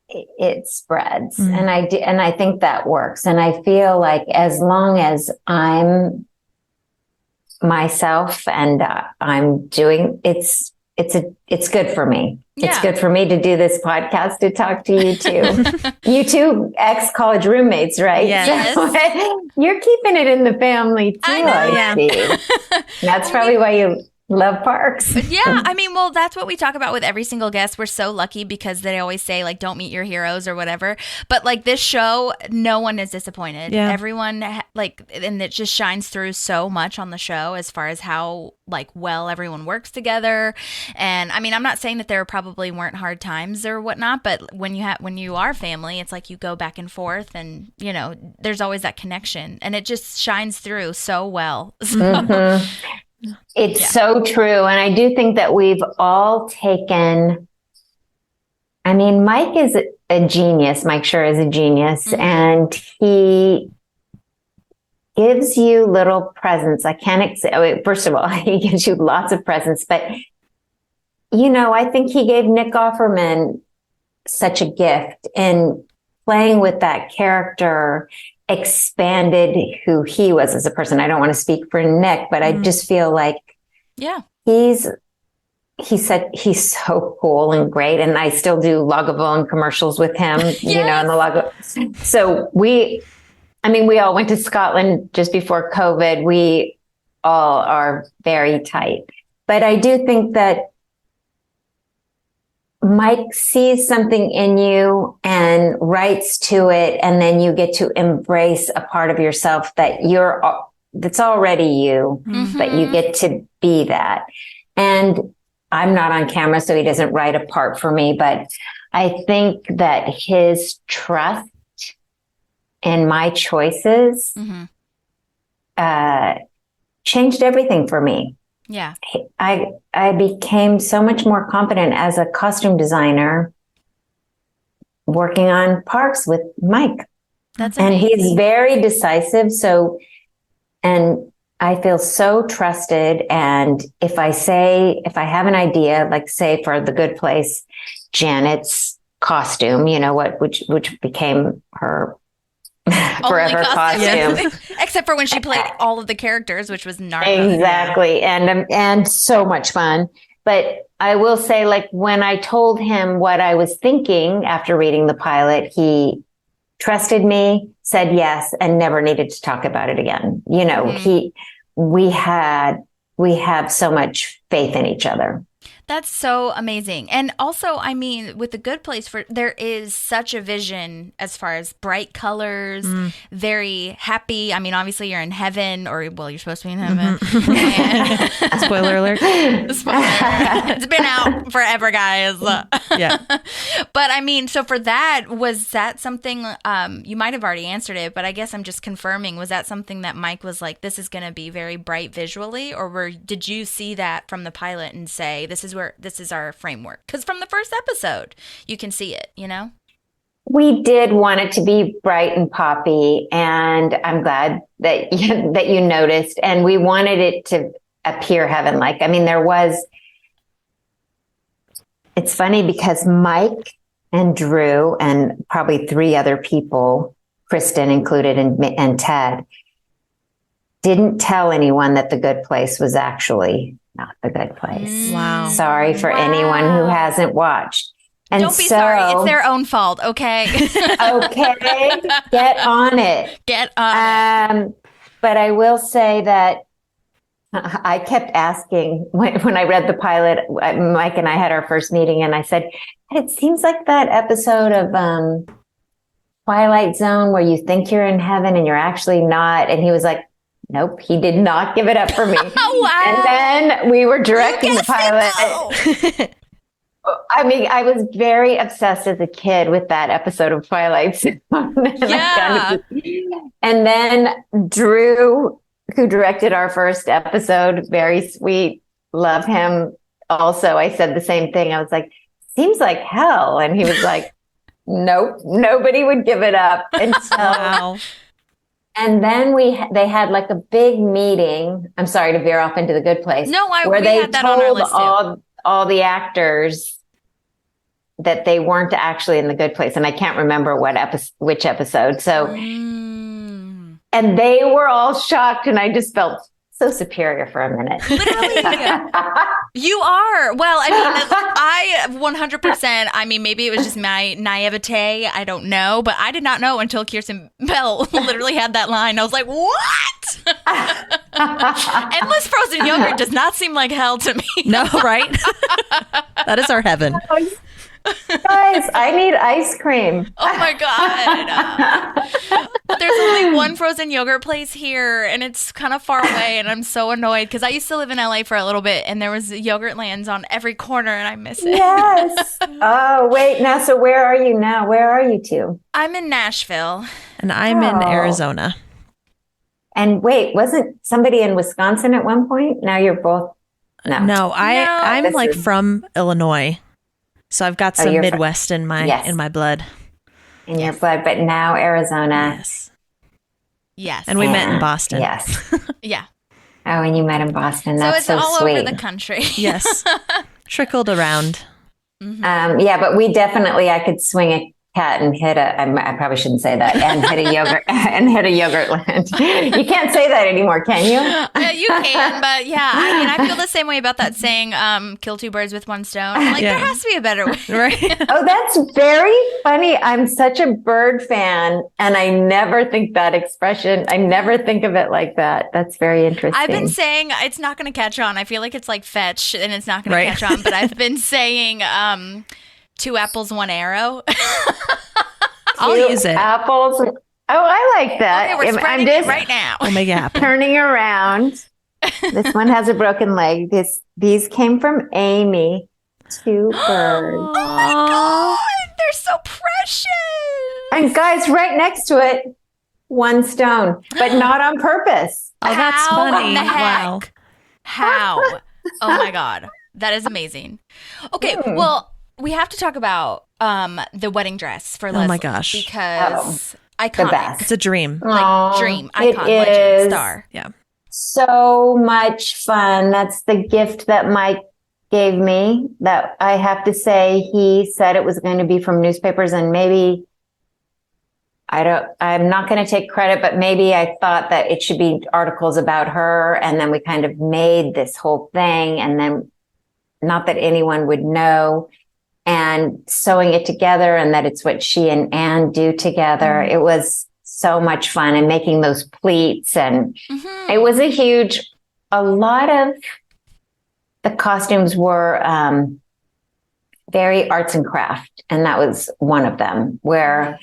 it spreads. And I think that works. And I feel like as long as I'm myself and I'm doing, it's good for me. Yeah. It's good for me to do this podcast, to talk to you too. You two ex-college roommates, right? Yes. So, you're keeping it in the family too. I see. That's probably why you love parks. Yeah. I mean, well, that's what we talk about with every single guest. We're so lucky because they always say, like, don't meet your heroes or whatever. But like this show, no one is disappointed. Yeah. Everyone, and it just shines through so much on the show as far as how, like, well everyone works together. And I mean, I'm not saying that there probably weren't hard times or whatnot, but when you are family, it's like you go back and forth and, you know, there's always that connection and it just shines through so well. So. It's so true. And I do think that we've all taken, I mean, Mike is a genius. Mike Schur is a genius. And he gives you little presents. I can't, first of all, he gives you lots of presents. But, you know, I think he gave Nick Offerman such a gift in playing with that character, expanded who he was as a person. I don't want to speak for Nick, but I just feel like he's so cool and great. And I still do Lagavulin commercials with him, you know, in the Lagavulin. So we all went to Scotland just before COVID. We all are very tight, but I do think that Mike sees something in you and writes to it, and then you get to embrace a part of yourself that's already you, but you get to be that. And I'm not on camera, so he doesn't write a part for me, but I think that his trust in my choices changed everything for me. Yeah. I became so much more confident as a costume designer working on parks with Mike. That's amazing. And he's very decisive. So, and I feel so trusted. And if I have an idea, like say for The Good Place, Janet's costume, you know which became her forever costume. Except for when she played all of the characters, which was gnarly. Exactly. And so much fun. But I will say, like, when I told him what I was thinking after reading the pilot, he trusted me, said yes, and never needed to talk about it again. You know, we have so much faith in each other. That's so amazing. And also, I mean, with The Good Place, there is such a vision as far as bright colors, very happy. I mean, obviously you're in heaven, or, well, you're supposed to be in heaven. Spoiler alert. It's been out forever, guys. Yeah. But I mean, so for that, was that something, you might have already answered it, but I guess I'm just confirming, was that something that Mike was like, this is going to be very bright visually, or did you see that from the pilot and say, this is our framework? Because from the first episode, you can see it, you know? We did want it to be bright and poppy, and I'm glad that you noticed. And we wanted it to appear heaven-like. I mean, it's funny because Mike and Drew and probably 3 other people, Kirston included and Ted, didn't tell anyone that The Good Place was actually not The Good Place. Wow. Sorry for anyone who hasn't watched. And don't be sorry. It's their own fault, okay? Okay. Get on it. Get on it. But I will say that I kept asking when I read the pilot, Mike and I had our first meeting, and I said, it seems like that episode of Twilight Zone where you think you're in heaven and you're actually not. And he was like, nope, he did not give it up for me. Oh, wow. And then we were directing the pilot. I mean, I was very obsessed as a kid with that episode of Twilight Zone. Yeah. And then Drew, who directed our first episode, very sweet, love him. Also, I said the same thing. I was like, seems like hell. And he was like, nope, nobody would give it up. And so, Wow. and then they had like a big meeting. I'm sorry to veer off into The Good Place. No, where we they had that on our told list too. all the actors that they weren't actually in The Good Place, and I can't remember which episode. So, and they were all shocked, and I just felt so superior for a minute. Literally. You are. Well, I mean, I 100%, I mean, maybe it was just my naivete. I don't know. But I did not know until Kirsten Bell literally had that line. I was like, what? Endless frozen yogurt does not seem like hell to me. No, right? That is our heaven. Guys, I need ice cream. Oh my God. There's only one frozen yogurt place here, and it's kind of far away, and I'm so annoyed because I used to live in LA for a little bit, and there was yogurt lands on every corner, and I miss it. Yes. Oh, wait. Now, so where are you now? Where are you two? I'm in Nashville. And I'm in Arizona. And wait, wasn't somebody in Wisconsin at one point? Now you're both. No. I'm This like is- from Illinois. So I've got some you're Midwest in my Yes. in my blood. In your blood, but now Arizona. Yes. Yes. And we met in Boston. Yes. Yeah. Oh, and you met in Boston. So That's it's so all sweet. over the country. Yes. Trickled around. Yeah, but I could swing a cat and hit I probably shouldn't say that, and hit a yogurt and hit a yogurt land. You can't say that anymore, can you? Yeah, you can, but yeah, I mean, I feel the same way about that saying, kill two birds with one stone. I'm like, Yeah. there has to be a better way. Right. Oh, that's very funny. I'm such a bird fan, and I never think that expression. I never think of it like that. That's very interesting. I've been saying it's not going to catch on. I feel like it's like fetch and it's not going Right. to catch on, but I've been saying two apples, one arrow. I'll Two use it. Apples. Oh, I like that. Okay, we're I'm spreading just it right now. We'll make it happen. turning around. This one has a broken leg. These came from Amy. Two birds. Oh my God, they're so precious. And guys, right next to it, one stone, but not on purpose. Oh, that's How funny. in the heck? Wow. How? Oh my God. That is amazing. Okay, well, we have to talk about the wedding dress for Leslie. Oh my gosh. Because the iconic. best. It's a dream. Like dream, It icon, legend, is star. Yeah. so much fun. That's the gift that Mike gave me. That I have to say, he said it was going to be from newspapers, and maybe I'm not going to take credit, but maybe I thought that it should be articles about her, and then we kind of made this whole thing, and then not that anyone would know, and sewing it together, and that it's what she and Anne do together. It was so much fun, and making those pleats, and it was a lot of the costumes were very arts and craft, and that was one of them where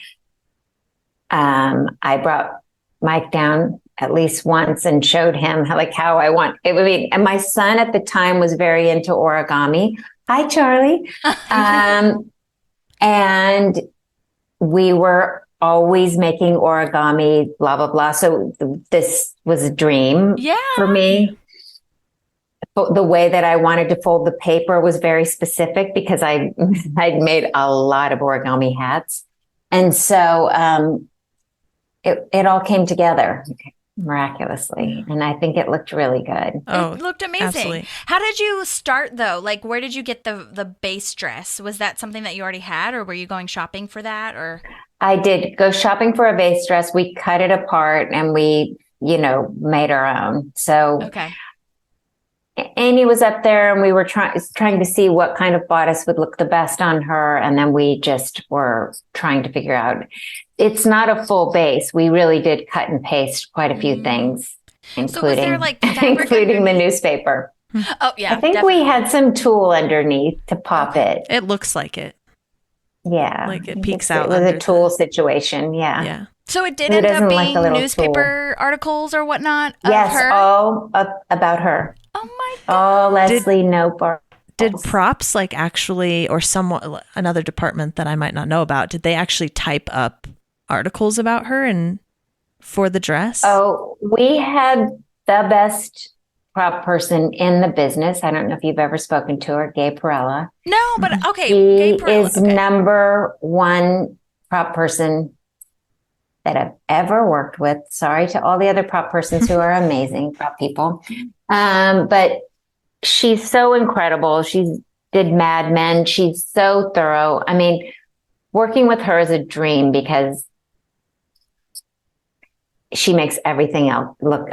I brought Mike down at least once and showed him how I want it would be. And my son at the time was very into origami. Hi, Charlie. And we were always making origami, blah, blah, blah. So this was a dream for me. The way that I wanted to fold the paper was very specific because I'd made a lot of origami hats. And so it all came together miraculously. And I think it looked really good. Oh, It looked amazing. absolutely. How did you start though? Like, where did you get the base dress? Was that something that you already had, or were you going shopping for that? Or I did go shopping for a base dress. We cut it apart and we, made our own. So okay, Amy was up there and we were trying to see what kind of bodice would look the best on her. And then we just were trying to figure out, it's not a full base. We really did cut and paste quite a few things, so was there including, like fabric including the underneath? newspaper. Oh yeah, I think definitely. we had some tulle underneath to pop it. It looks like it. Yeah. Like it I peeks think out It was under a tulle situation. Yeah. Yeah. So it did Who end up doesn't like being a little newspaper articles or whatnot of Yes. her. All about her. Oh my God. Oh, Leslie Nope. Did props like actually, or someone, another department that I might not know about, did they actually type up articles about her and for the dress? Oh, we had the best prop person in the business. I don't know if you've ever spoken to her, Gay Perella. No, but okay. She Perella, is number one prop person that I've ever worked with. Sorry to all the other prop persons who are amazing prop people. But she's so incredible. She did Mad Men. She's so thorough. I mean, working with her is a dream because she makes everything else look,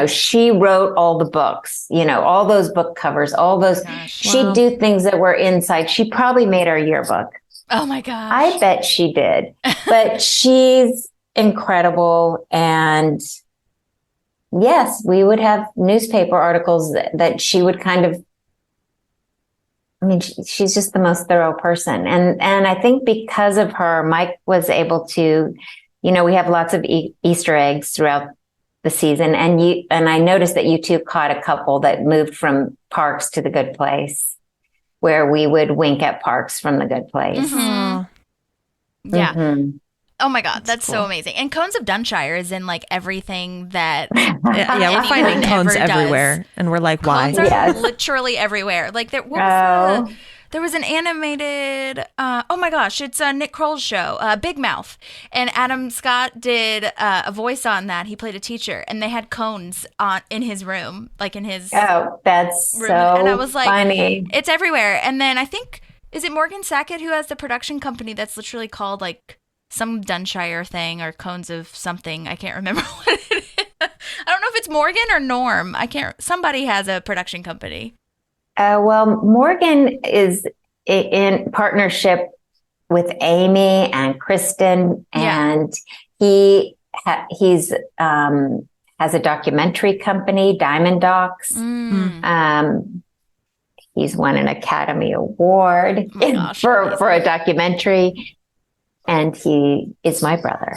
she wrote all the books, all those book covers, all those, she'd do things that were inside. She probably made our yearbook. Oh my gosh. I bet she did, but she's incredible. And yes, we would have newspaper articles that she would she's just the most thorough person. And I think because of her, Mike was able to, we have lots of Easter eggs throughout the season. And I noticed that you two caught a couple that moved from Parks to The Good Place, where we would wink at Parks from The Good Place. Mm-hmm. Yeah. Mm-hmm. Oh my God, that's cool. So amazing. And Cones of Dunshire is in like everything that yeah, we're finding cones everywhere. And we're like, why? Cones are literally everywhere. Like there was an animated, oh my gosh, it's Nick Kroll's show, Big Mouth. And Adam Scott did a voice on that. He played a teacher, and they had cones in his room, like in his that's room. So and I was like, funny. It's everywhere. And then I think, is it Morgan Sackett who has the production company that's literally called like some Dunshire thing or Cones of something? I can't remember what it is. I don't know if it's Morgan or Norm. Somebody has a production company. Well, Morgan is in partnership with Amy and Kirston, and he's has a documentary company, Diamond Docs. He's won an Academy Award for a documentary, and he is my brother.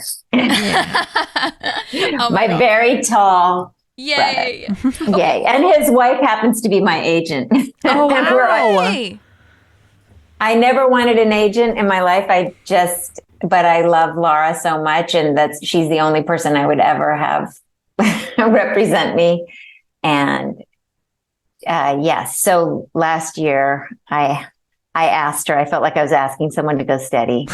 my very tall. Yay. Okay. Yay. And his wife happens to be my agent. Oh, wow. I never wanted an agent in my life. But I love Laura so much, and she's the only person I would ever have represent me. And yes. So last year I asked her, I felt like I was asking someone to go steady.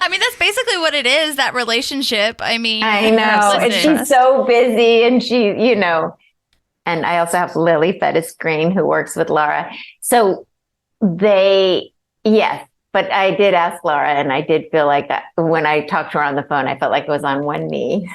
I mean, that's basically what it is, that relationship. I mean, I know. And she's so busy, and and I also have Lily Fettis Green who works with Laura. So but I did ask Laura, and I did feel like when I talked to her on the phone, I felt like I was on one knee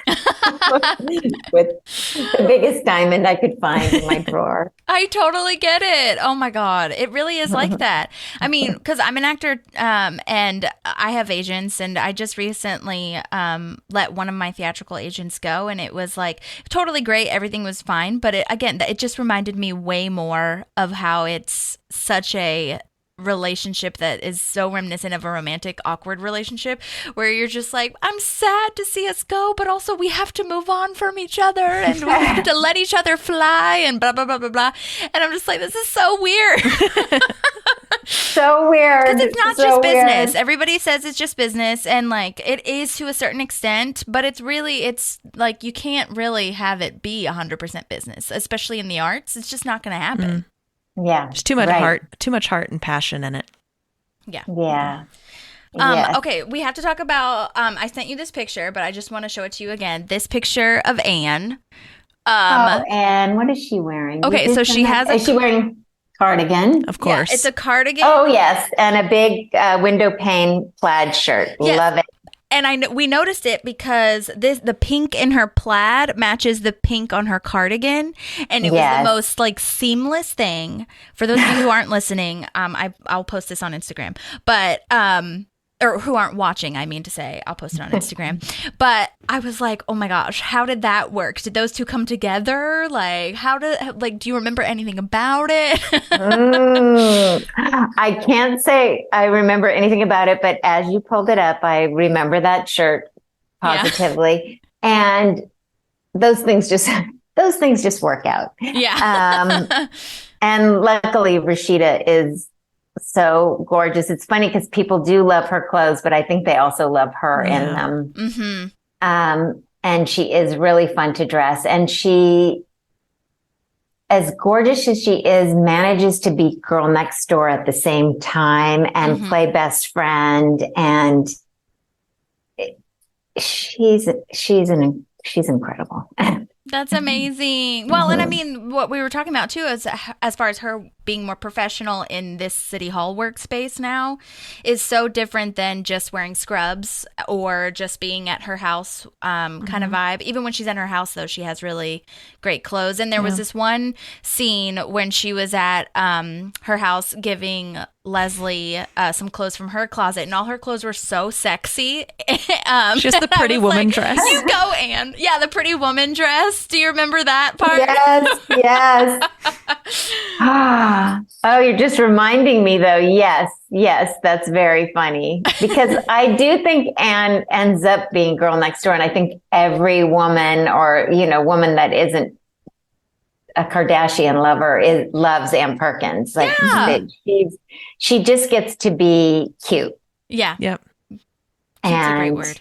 with the biggest diamond I could find in my drawer. I totally get it. Oh my God. It really is like that. I mean, because I'm an actor and I have agents, and I just recently let one of my theatrical agents go, and it was like totally great. Everything was fine. But it just reminded me way more of how it's such a relationship that is so reminiscent of a romantic, awkward relationship where you're just like, I'm sad to see us go, but also we have to move on from each other, and we have to let each other fly, and blah, blah, blah, blah, blah. And I'm just like, this is so weird. So weird. Because it's not just business. Weird. Everybody says it's just business, and like it is to a certain extent, but it's like you can't really have it be 100% business, especially in the arts. It's just not going to happen. Yeah. There's too much heart and passion in it. Yeah. Yeah. Okay, we have to talk about, I sent you this picture, but I just want to show it to you again. This picture of Anne. Anne, what is she wearing? Okay, so she has Is she wearing cardigan? Of course. Yeah, it's a cardigan. Oh, yes, and a big window pane plaid shirt. Yes. Love it. And we noticed it because the pink in her plaid matches the pink on her cardigan, and it was the most like seamless thing. For those of you who aren't listening, I'll post this on Instagram, but or who aren't watching, I mean to say, I'll post it on Instagram. But I was like, oh my gosh, how did that work? Did those two come together? Like, do you remember anything about it? I can't say I remember anything about it, but as you pulled it up, I remember that shirt positively. Yeah. And those things just work out. Yeah. And luckily, Rashida is so gorgeous. It's funny because people do love her clothes, but I think they also love her in them. Mm-hmm. And she is really fun to dress. And she, as gorgeous as she is, manages to be girl next door at the same time and play best friend. And she's incredible. That's amazing. Well, and I mean, what we were talking about too is as far as her being more professional in this City Hall workspace now is so different than just wearing scrubs or just being at her house kind of vibe. Even when she's in her house, though, she has really great clothes. And there was this one scene when she was at her house giving Leslie some clothes from her closet, and all her clothes were so sexy. Just the pretty woman dress. You go, Anne. Yeah, the pretty woman dress. Do you remember that part? Yes. Oh, you're just reminding me, though. Yes, that's very funny because I do think Anne ends up being girl next door, and I think every woman or woman that isn't a Kardashian lover loves Ann Perkins. Like she just gets to be cute. Yeah. Yep. That's a great word.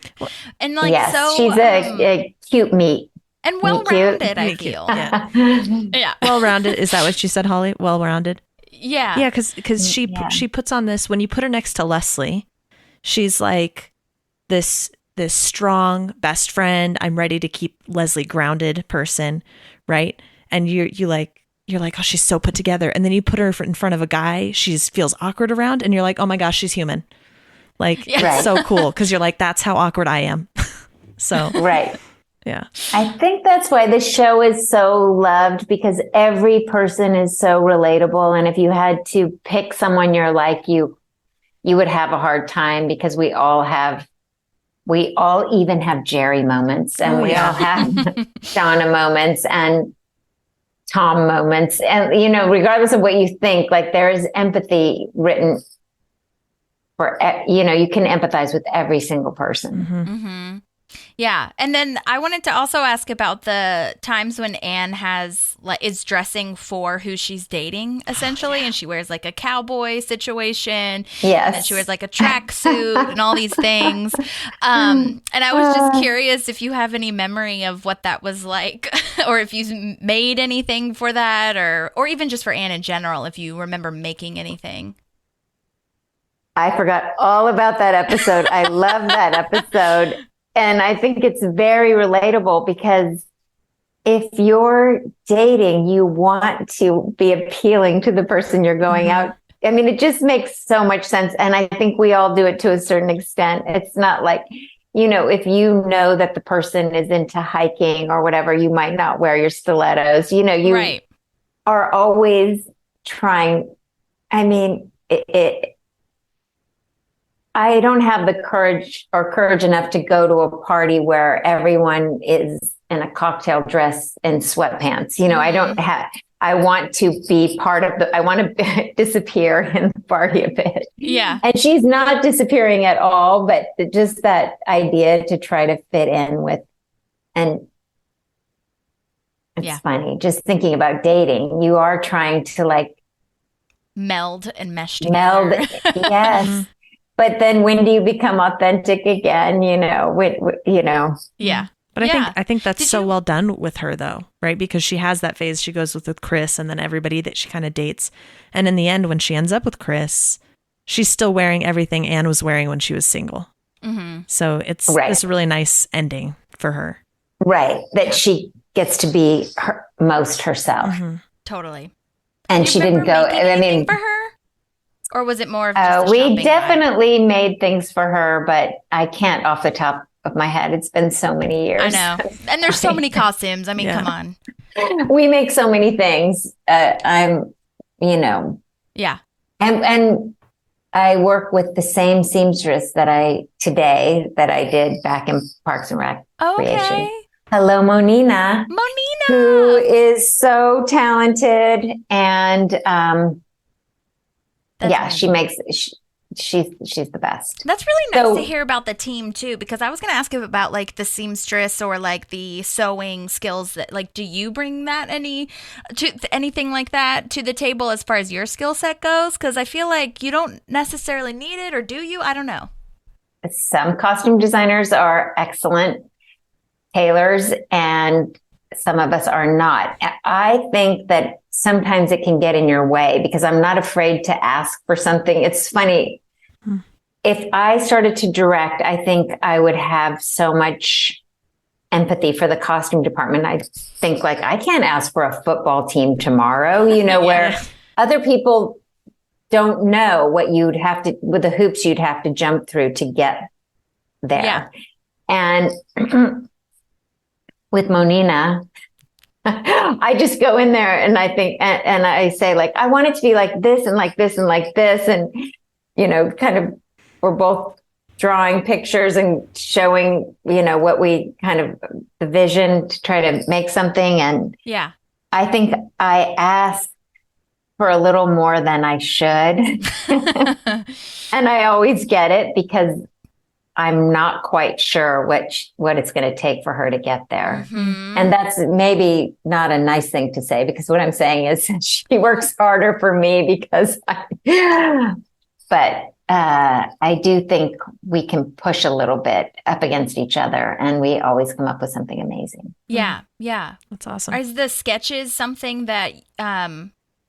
And she's a cute meat. And well-rounded, I feel. Yeah. Well-rounded. Is that what she said, Holly? Well-rounded? Yeah. Yeah, because she puts on this, when you put her next to Leslie, she's like this strong best friend, I'm ready to keep Leslie grounded person, right? And you're like, oh, she's so put together. And then you put her in front of a guy she feels awkward around, and you're like, oh my gosh, she's human. Like, it's so cool because you're like, that's how awkward I am. So right. Yeah. I think that's why the show is so loved, because every person is so relatable. And if you had to pick someone you're like, you would have a hard time, because we all even have Jerry moments, and we all have Donna moments and Tom moments. And, regardless of what you think, like, there is empathy written for, you can empathize with every single person. Mm-hmm. Yeah. And then I wanted to also ask about the times when Anne is dressing for who she's dating, essentially, and she wears like a cowboy situation. Yes. And then she wears like a tracksuit and all these things. And I was just curious if you have any memory of what that was like, or if you made anything for that, or even just for Anne in general, if you remember making anything. I forgot all about that episode. I love that episode. And I think it's very relatable, because if you're dating, you want to be appealing to the person you're going out. I mean, it just makes so much sense. And I think we all do it to a certain extent. It's not like, if you know that the person is into hiking or whatever, you might not wear your stilettos. You are always trying. I mean, I don't have the courage enough to go to a party where everyone is in a cocktail dress and sweatpants. I want to be part of I want to disappear in the party a bit. Yeah. And she's not disappearing at all, but just that idea to try to fit in with, and it's funny, just thinking about dating, you are trying to like meld and mesh together. Yes. But then when do you become authentic again? Yeah. But I think that's well done with her, though, right? Because she has that phase. She goes with Chris, and then everybody that she kind of dates. And in the end, when she ends up with Chris, she's still wearing everything Anne was wearing when she was single. Mm-hmm. So it's a really nice ending for her. Right. That she gets to be most herself. Mm-hmm. Totally. And she didn't go. For her? Or was it more of just we definitely made things for her, but I can't off the top of my head. It's been so many years. I know. And there's so many costumes. I mean, come on. We make so many things. Yeah. And I work with the same seamstress that I did back in Parks and Recreation. Okay. Hello, Monina. Who is so talented, and she makes she's the best. That's really nice to hear about the team too, because I was going to ask you about like the seamstress or like the sewing skills that like, do you bring that anything like that to the table as far as your skill set goes? Because I feel like you don't necessarily need it, or do you? I don't know. Some costume designers are excellent tailors and some of us are not. I think that sometimes it can get in your way because I'm not afraid to ask for something. It's funny. If I started to direct, I think I would have so much empathy for the costume department. I think like, I can't ask for a football team tomorrow, where other people don't know what you'd have to, with the hoops you'd have to jump through to get there. Yeah. And with Monina, I just go in there and I think, and I say like, I want it to be like this and like this and like this. And, kind of, we're both drawing pictures and showing, what we kind of, the vision to try to make something. And yeah, I think I asked for a little more than I should. And I always get it because I'm not quite sure what it's going to take for her to get there. Mm-hmm. And that's maybe not a nice thing to say, because what I'm saying is she works harder for me because but I do think we can push a little bit up against each other and we always come up with something amazing. Yeah. Yeah. That's awesome. Is the sketches something that,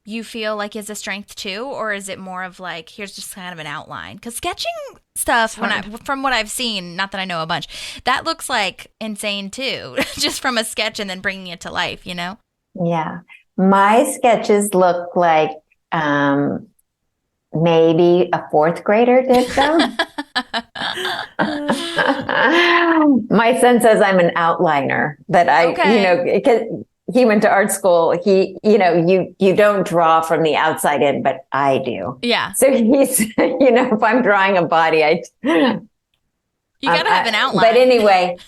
you feel like is a strength too, or is it more of like, here's just kind of an outline? Because sketching stuff, from what I've seen, not that I know a bunch, that looks like insane too, just from a sketch and then bringing it to life, Yeah. My sketches look like maybe a fourth grader did them. My son says I'm an outliner, but because he went to art school. You don't draw from the outside in, but I do. Yeah. So he's, if I'm drawing a body, you gotta have an outline. But anyway,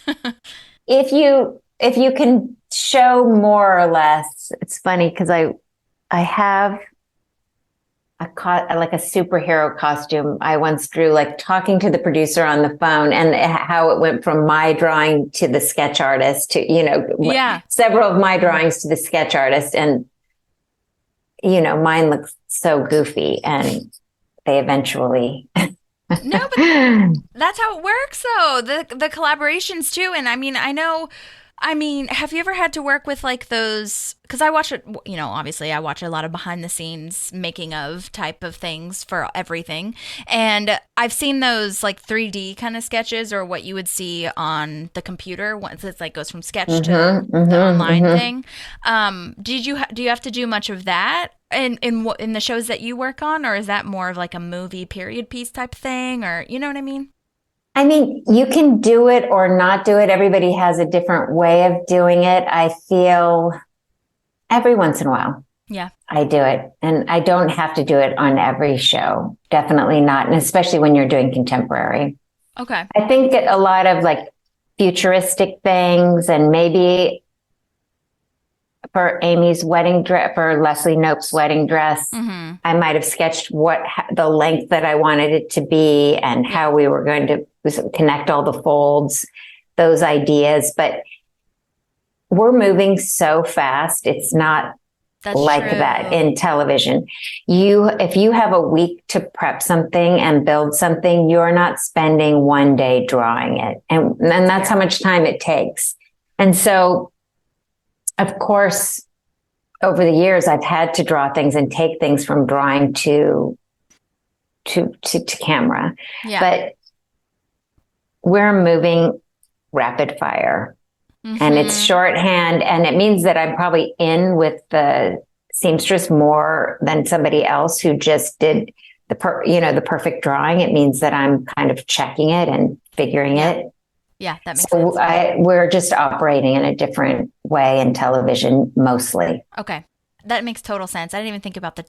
if you can show more or less, it's funny because I have like a superhero costume I once drew, like talking to the producer on the phone, and how it went from my drawing to the sketch artist to, several of my drawings to the sketch artist. And, mine looks so goofy and they eventually. No, but that's how it works though. The collaborations too. And I mean, have you ever had to work with like those? Because I watch it, obviously I watch a lot of behind the scenes making of type of things for everything. And I've seen those like 3D kind of sketches, or what you would see on the computer once it's like goes from sketch to the online thing. Do you have to do much of that in the shows that you work on, or is that more of like a movie period piece type thing, or you know what I mean? I mean, you can do it or not do it. Everybody has a different way of doing it. I feel every once in a while, I do it. And I don't have to do it on every show. Definitely not. And especially when you're doing contemporary. Okay. I think a lot of like futuristic things, and maybe for Amy's wedding dress, for Leslie Knope's wedding dress, I might have sketched the length that I wanted it to be and how we were going to connect all the folds, those ideas. But we're moving so fast. It's not like that in television. If you have a week to prep something and build something, you're not spending one day drawing it. And that's how much time it takes. And so, of course, over the years, I've had to draw things and take things from drawing to camera. Yeah. But we're moving rapid fire, and it's shorthand, and it means that I'm probably in with the seamstress more than somebody else who just did the perfect drawing. It means that I'm kind of checking it and figuring it. Yeah, that makes sense. We're just operating in a different way in television, mostly. Okay. That makes total sense. I didn't even think about the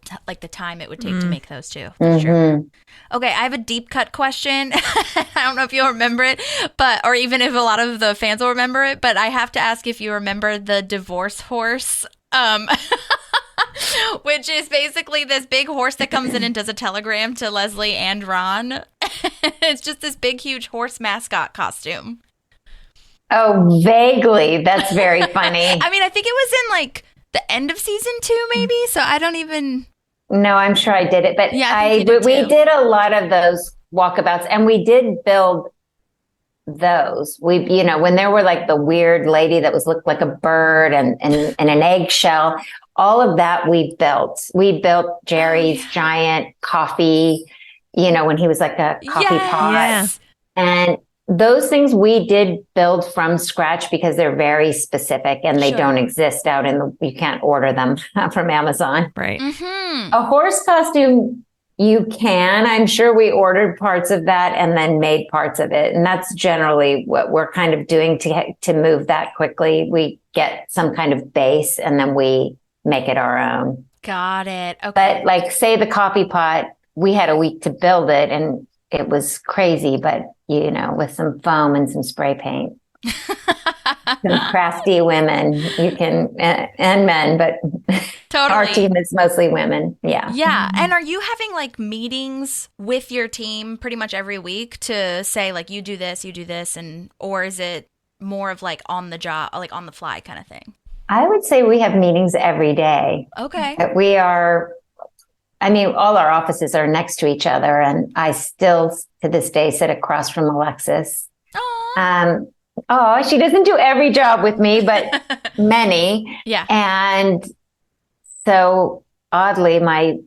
time it would take to make those two. For sure. Okay, I have a deep cut question. I don't know if you'll remember it, or even if a lot of the fans will remember it, but I have to ask if you remember the divorce horse Which is basically this big horse that comes in and does a telegram to Leslie and Ron. It's just this big, huge horse mascot costume. Oh, vaguely. That's very funny. I mean, I think it was in like the end of season 2, maybe. So I don't even. No, I'm sure I did it, but Yeah, we did a lot of those walkabouts, and we did build those. We, when there were like the weird lady that looked like a bird and an eggshell, all of that we built. We built Jerry's giant coffee, when he was like a coffee pot. Yeah. And those things we did build from scratch because they're very specific and they don't exist out you can't order them from Amazon. Right. Mm-hmm. A horse costume, you can. I'm sure we ordered parts of that and then made parts of it. And that's generally what we're kind of doing to move that quickly. We get some kind of base and then we make it our own. Got it. Okay. But like, say the coffee pot, we had a week to build it and it was crazy, but with some foam and some spray paint. Some crafty women, you can, and men, but totally. Our team is mostly women. Yeah. Yeah. And are you having like meetings with your team pretty much every week to say like, you do this, or is it more of like on the job, like on the fly kind of thing? I would say we have meetings every day. Okay. All our offices are next to each other, and I still, to this day, sit across from Alexis. She doesn't do every job with me, but many. Yeah. And so, oddly, my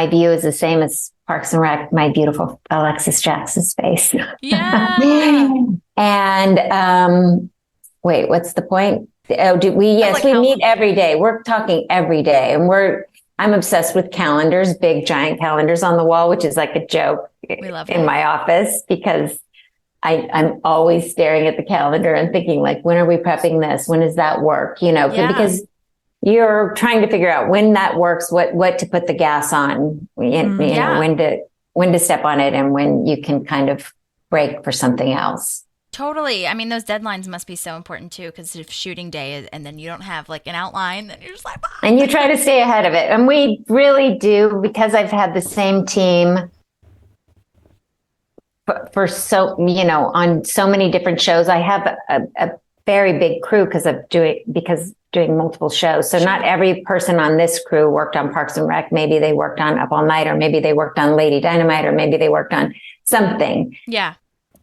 view is the same as Parks and Rec, my beautiful Alexis Jackson's face. Yeah. And wait, what's the point? Oh, we meet every day. We're talking every day, and I'm obsessed with calendars, big giant calendars on the wall, which is like a joke in my office because I'm always staring at the calendar and thinking like, when are we prepping this? When does that work? Because you're trying to figure out when that works, what to put the gas on, when to step on it and when you can kind of break for something else. Totally. I mean, those deadlines must be so important too, because if shooting day is, and then you don't have like an outline, then you're just like, and you try to stay ahead of it. And we really do, because I've had the same team for so, on so many different shows. I have a very big crew because doing multiple shows. So not every person on this crew worked on Parks and Rec. Maybe they worked on Up All Night, or maybe they worked on Lady Dynamite, or maybe they worked on something. Yeah.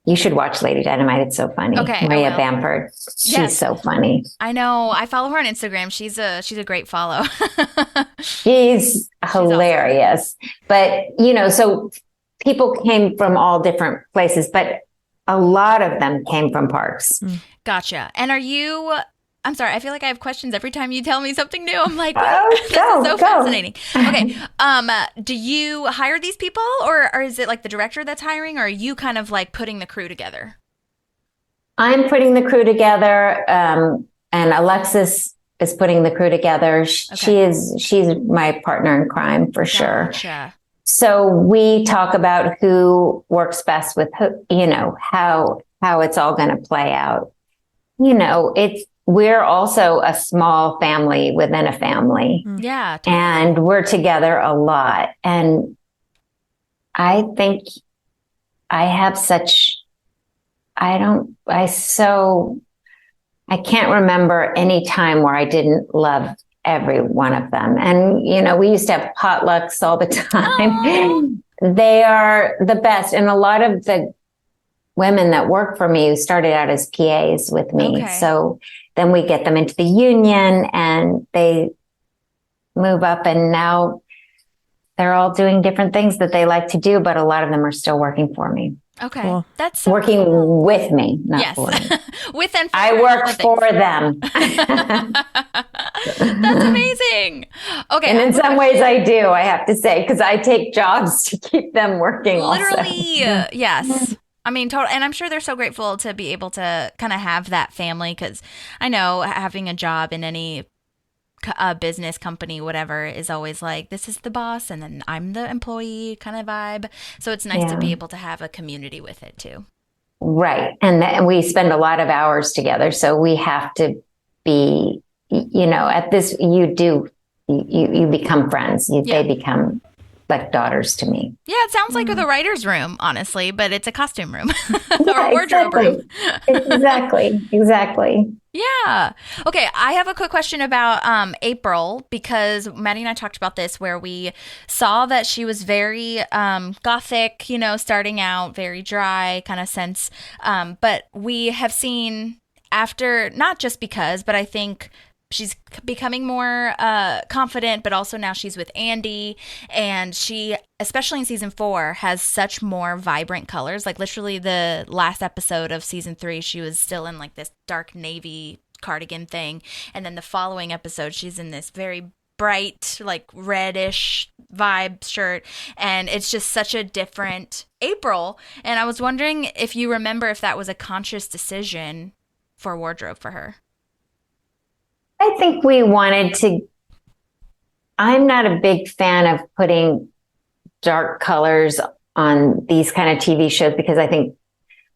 You should watch Lady Dynamite. It's so funny. Okay, Maria Bamford. She's so funny. I know. I follow her on Instagram. She's a great follow. She's hilarious. But, so people came from all different places, but a lot of them came from Parks. Gotcha. And I'm sorry, I feel like I have questions every time you tell me something new. I'm like, this is so fascinating. Okay. Do you hire these people or is it like the director that's hiring, or are you kind of like putting the crew together? I'm putting the crew together. And Alexis is putting the crew together. Okay. She's my partner in crime for sure. Gotcha. So we talk about who works best with who, how it's all going to play out. We're also a small family within a family. Yeah. Totally. And we're together a lot. And I think I have I can't remember any time where I didn't love every one of them. And, we used to have potlucks all the time. They are the best. And a lot of the women that work for me started out as PAs with me. Okay. So then we get them into the union and they move up, and now they're all doing different things that they like to do, but a lot of them are still working for me. Okay. Cool. That's so working cool. with me, not for me. With and for I work for them. That's amazing. Okay. And in some ways I do, I have to say, because I take jobs to keep them working. Literally, yes. I mean, total, and I'm sure they're so grateful to be able to kind of have that family, because I know having a job in any business, company, whatever, is always like, this is the boss and then I'm the employee kind of vibe. So it's nice to be able to have a community with it too. Right. And we spend a lot of hours together. So we have to be, at this, you you become friends. Yeah. They become like daughters to me. Yeah, it sounds like the writer's room, honestly, but it's a costume room or Yeah, a wardrobe room. Exactly. Yeah. Okay, I have a quick question about April, because Maddie and I talked about this, where we saw that she was very gothic, starting out, very dry kind of sense. But we have seen after, not just because, but I think she's becoming more confident, but also now she's with Andy, and she, especially in season 4, has such more vibrant colors. Like literally the last episode of season 3, she was still in like this dark navy cardigan thing, and then the following episode she's in this very bright, like reddish vibe shirt, and it's just such a different April. And I was wondering if you remember if that was a conscious decision for wardrobe for her. I think we wanted to. I'm not a big fan of putting dark colors on these kind of TV shows, because I think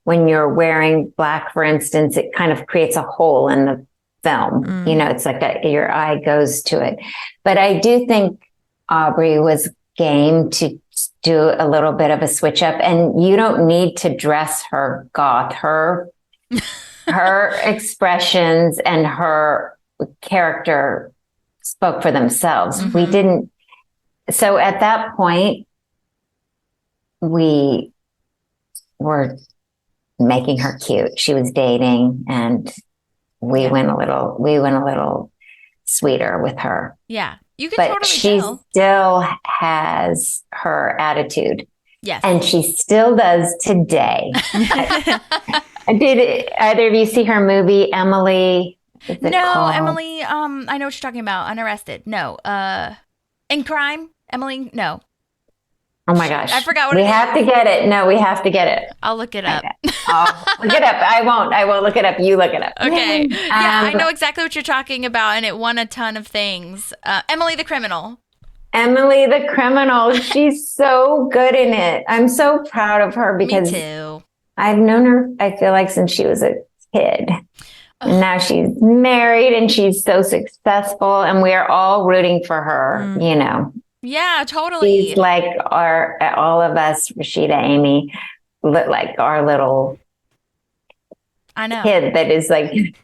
when you're wearing black, for instance, it kind of creates a hole in the film. It's like your eye goes to it. But I do think Aubrey was game to do a little bit of a switch up, and you don't need to dress her goth. Her expressions and her character spoke for themselves. Mm-hmm. We didn't. So at that point, we were making her cute. She was dating, and we went a little sweeter with her. Yeah, you can but totally she tell. Still has her attitude. Yes, and she still does today. Did either of you see her movie, Emily? No, called? Emily. I know what you're talking about. Unarrested. No. In Crime. Emily. No. Oh my gosh! I forgot what we it have is. to get it. No, we have to get it. I'll look it up. Okay. I'll look it up. I won't look it up. You look it up. Okay. Yeah, I know exactly what you're talking about, and it won a ton of things. Emily the Criminal. Emily the Criminal. She's so good in it. I'm so proud of her because Me too. I've known her, I feel like, since she was a kid. And now she's married and she's so successful, and we are all rooting for her, Yeah, totally. She's like all of us, Rashida, Amy, like our little kid that is like.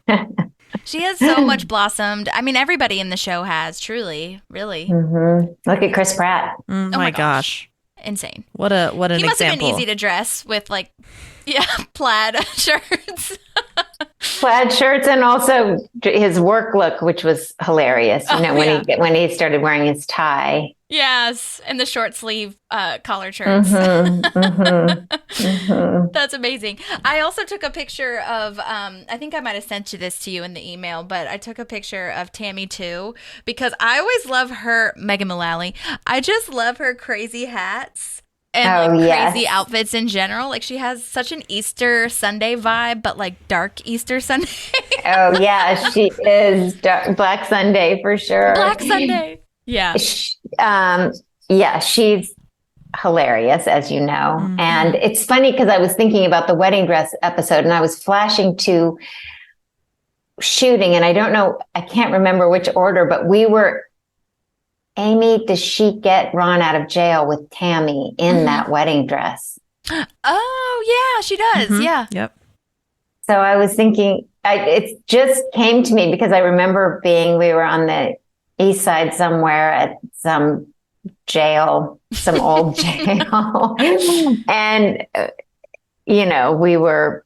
She has so much blossomed. I mean, everybody in the show has, truly, really. Mm-hmm. Look at Chris Pratt. Oh my gosh. Insane. What an example. He must have been easy to dress with, like, plaid shirts. Plaid shirts, and also his work look, which was hilarious. When he started wearing his tie. Yes, and the short sleeve collared shirts. That's amazing. I also took a picture of, I think I might have sent this to you in the email, but I took a picture of Tammy too, because I always love her, Megan Mullally. I just love her crazy hats and crazy outfits in general. Like, she has such an Easter Sunday vibe, but like dark Easter Sunday. Oh yeah, she is Black Sunday for sure. Black Sunday. Yeah. She's hilarious, as you know. Mm-hmm. And it's funny because I was thinking about the wedding dress episode, and I was flashing to shooting, and I can't remember which order, but Amy, does she get Ron out of jail with Tammy in that wedding dress? Oh, yeah, she does. Mm-hmm. Yeah. Yep. So I was thinking, it just came to me because I remember we were on the East Side somewhere at some jail, some old jail. And, we were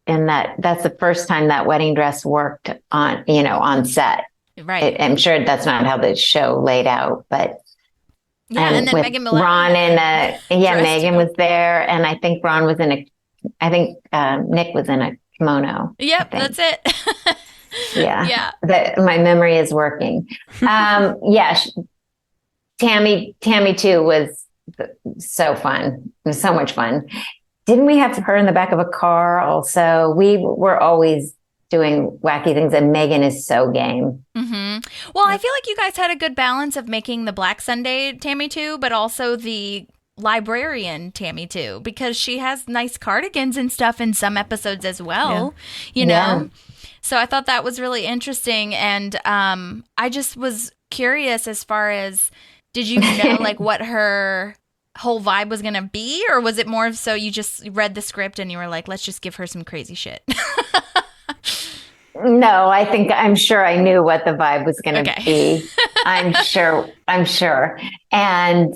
in that's the first time that wedding dress worked on set. Right. I'm sure that's not how the show laid out, but and then Megan Mullally. Ron Megan was there, and I think Ron was Nick was in a kimono. Yep, that's it. Yeah. My memory is working. Tammy too was so fun. It was so much fun. Didn't we have her in the back of a car also? We were always doing wacky things, and Megan is so game. Mm-hmm. Well, I feel like you guys had a good balance of making the Black Sunday Tammy too, but also the librarian Tammy too, because she has nice cardigans and stuff in some episodes as well, you know? So I thought that was really interesting. And I just was curious as far as, did you know like what her whole vibe was going to be? Or was it more so you just read the script and you were like, let's just give her some crazy shit? No, I'm sure I knew what the vibe was going to be. I'm sure. And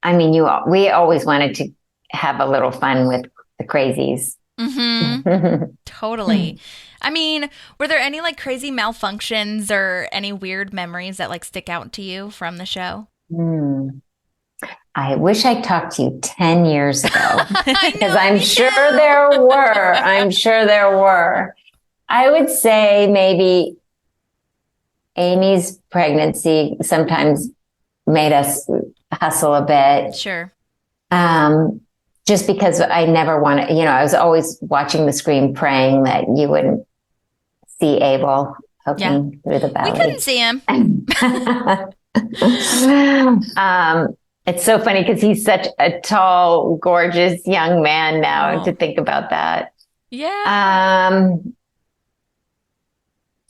I mean, we always wanted to have a little fun with the crazies. Mm-hmm. Totally. I mean, were there any like crazy malfunctions or any weird memories that like stick out to you from the show? I wish I talked to you 10 years ago, because I'm sure there were. I'm sure there were. I would say maybe Amy's pregnancy sometimes made us hustle a bit. Sure. Just because I never wanted, I was always watching the screen praying that you wouldn't see Abel poking through the belly. We couldn't see him. It's so funny because he's such a tall, gorgeous young man now to think about that. Yeah.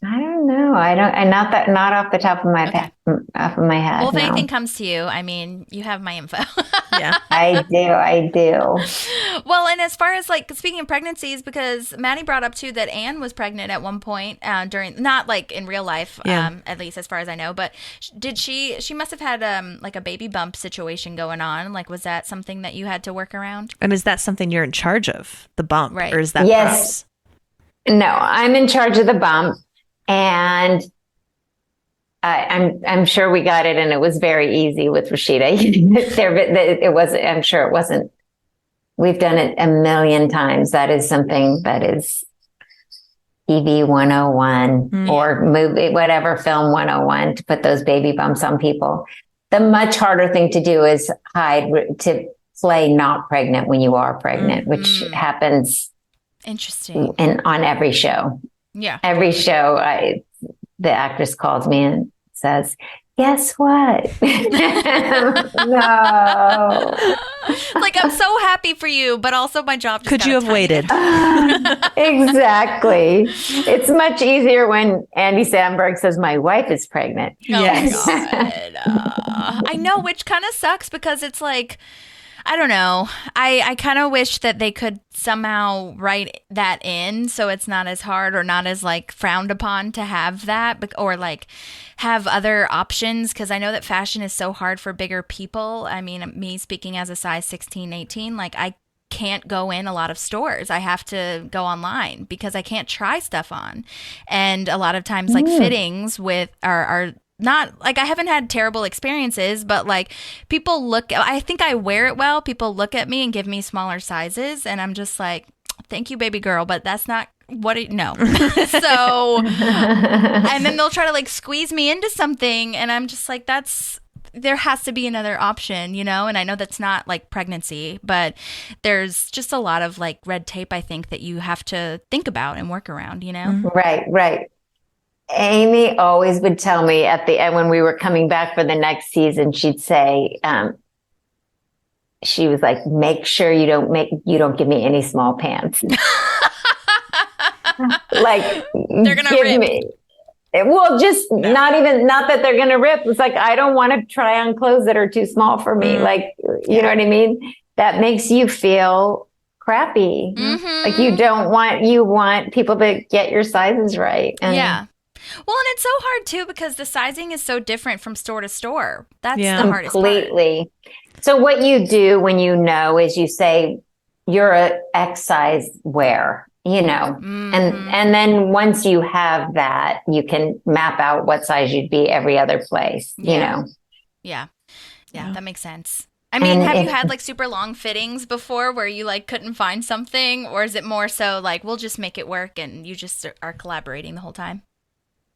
I don't know. Not off the top of my head. Well, if anything comes to you, I mean, you have my info. Yeah, I do. Well, and as far as like speaking of pregnancies, because Maddie brought up too that Anne was pregnant at one point during, not like in real life, at least as far as I know, but she must have had like a baby bump situation going on. Like, was that something that you had to work around? and is that something you're in charge of, the bump, Right. or is that Yes. props? No, I'm in charge of the bump, and I'm sure we got it, and it was very easy with Rashida. It wasn't. I'm sure it wasn't. We've done it a million times. That is something that is TV 101 or movie, whatever, film 101, to put those baby bumps on people. The much harder thing to do is to play not pregnant when you are pregnant, which happens. Interesting. And on every show. Yeah. Every show, the actress calls me and says, "Guess what?" No. Like, I'm so happy for you, but also my job just Could you have waited? Exactly. It's much easier when Andy Samberg says, "My wife is pregnant." Oh Yes. my God. I know, which kind of sucks because it's like, I don't know. I kind of wish that they could somehow write that in so it's not as hard or not as like frowned upon to have that, or like have other options, because I know that fashion is so hard for bigger people. I mean, me speaking as a size 16, 18, like I can't go in a lot of stores. I have to go online because I can't try stuff on. And a lot of times like fittings with are not like, I haven't had terrible experiences, but like people I think I wear it well. People look at me and give me smaller sizes, and I'm just like, thank you, baby girl, but that's not no. So, and then they'll try to like squeeze me into something, and I'm just like, there has to be another option, and I know that's not like pregnancy, but there's just a lot of like red tape, I think, that you have to think about and work around, Right. Amy always would tell me at the end when we were coming back for the next season, she'd say, she was like, "Make sure you don't give me any small pants." Like, they're gonna rip. Well, just not that they're going to rip. It's like, I don't want to try on clothes that are too small for me. Like, you know what I mean? That makes you feel crappy. Like you want people to get your sizes right. And yeah. Well, and it's so hard too because the sizing is so different from store to store. That's the hardest part. Completely. So what you do when is you say you're a X size wear, and then once you have that, you can map out what size you'd be every other place, Yeah, that makes sense. I mean, have you had like super long fittings before where you like couldn't find something, or is it more so like, we'll just make it work and you just are collaborating the whole time?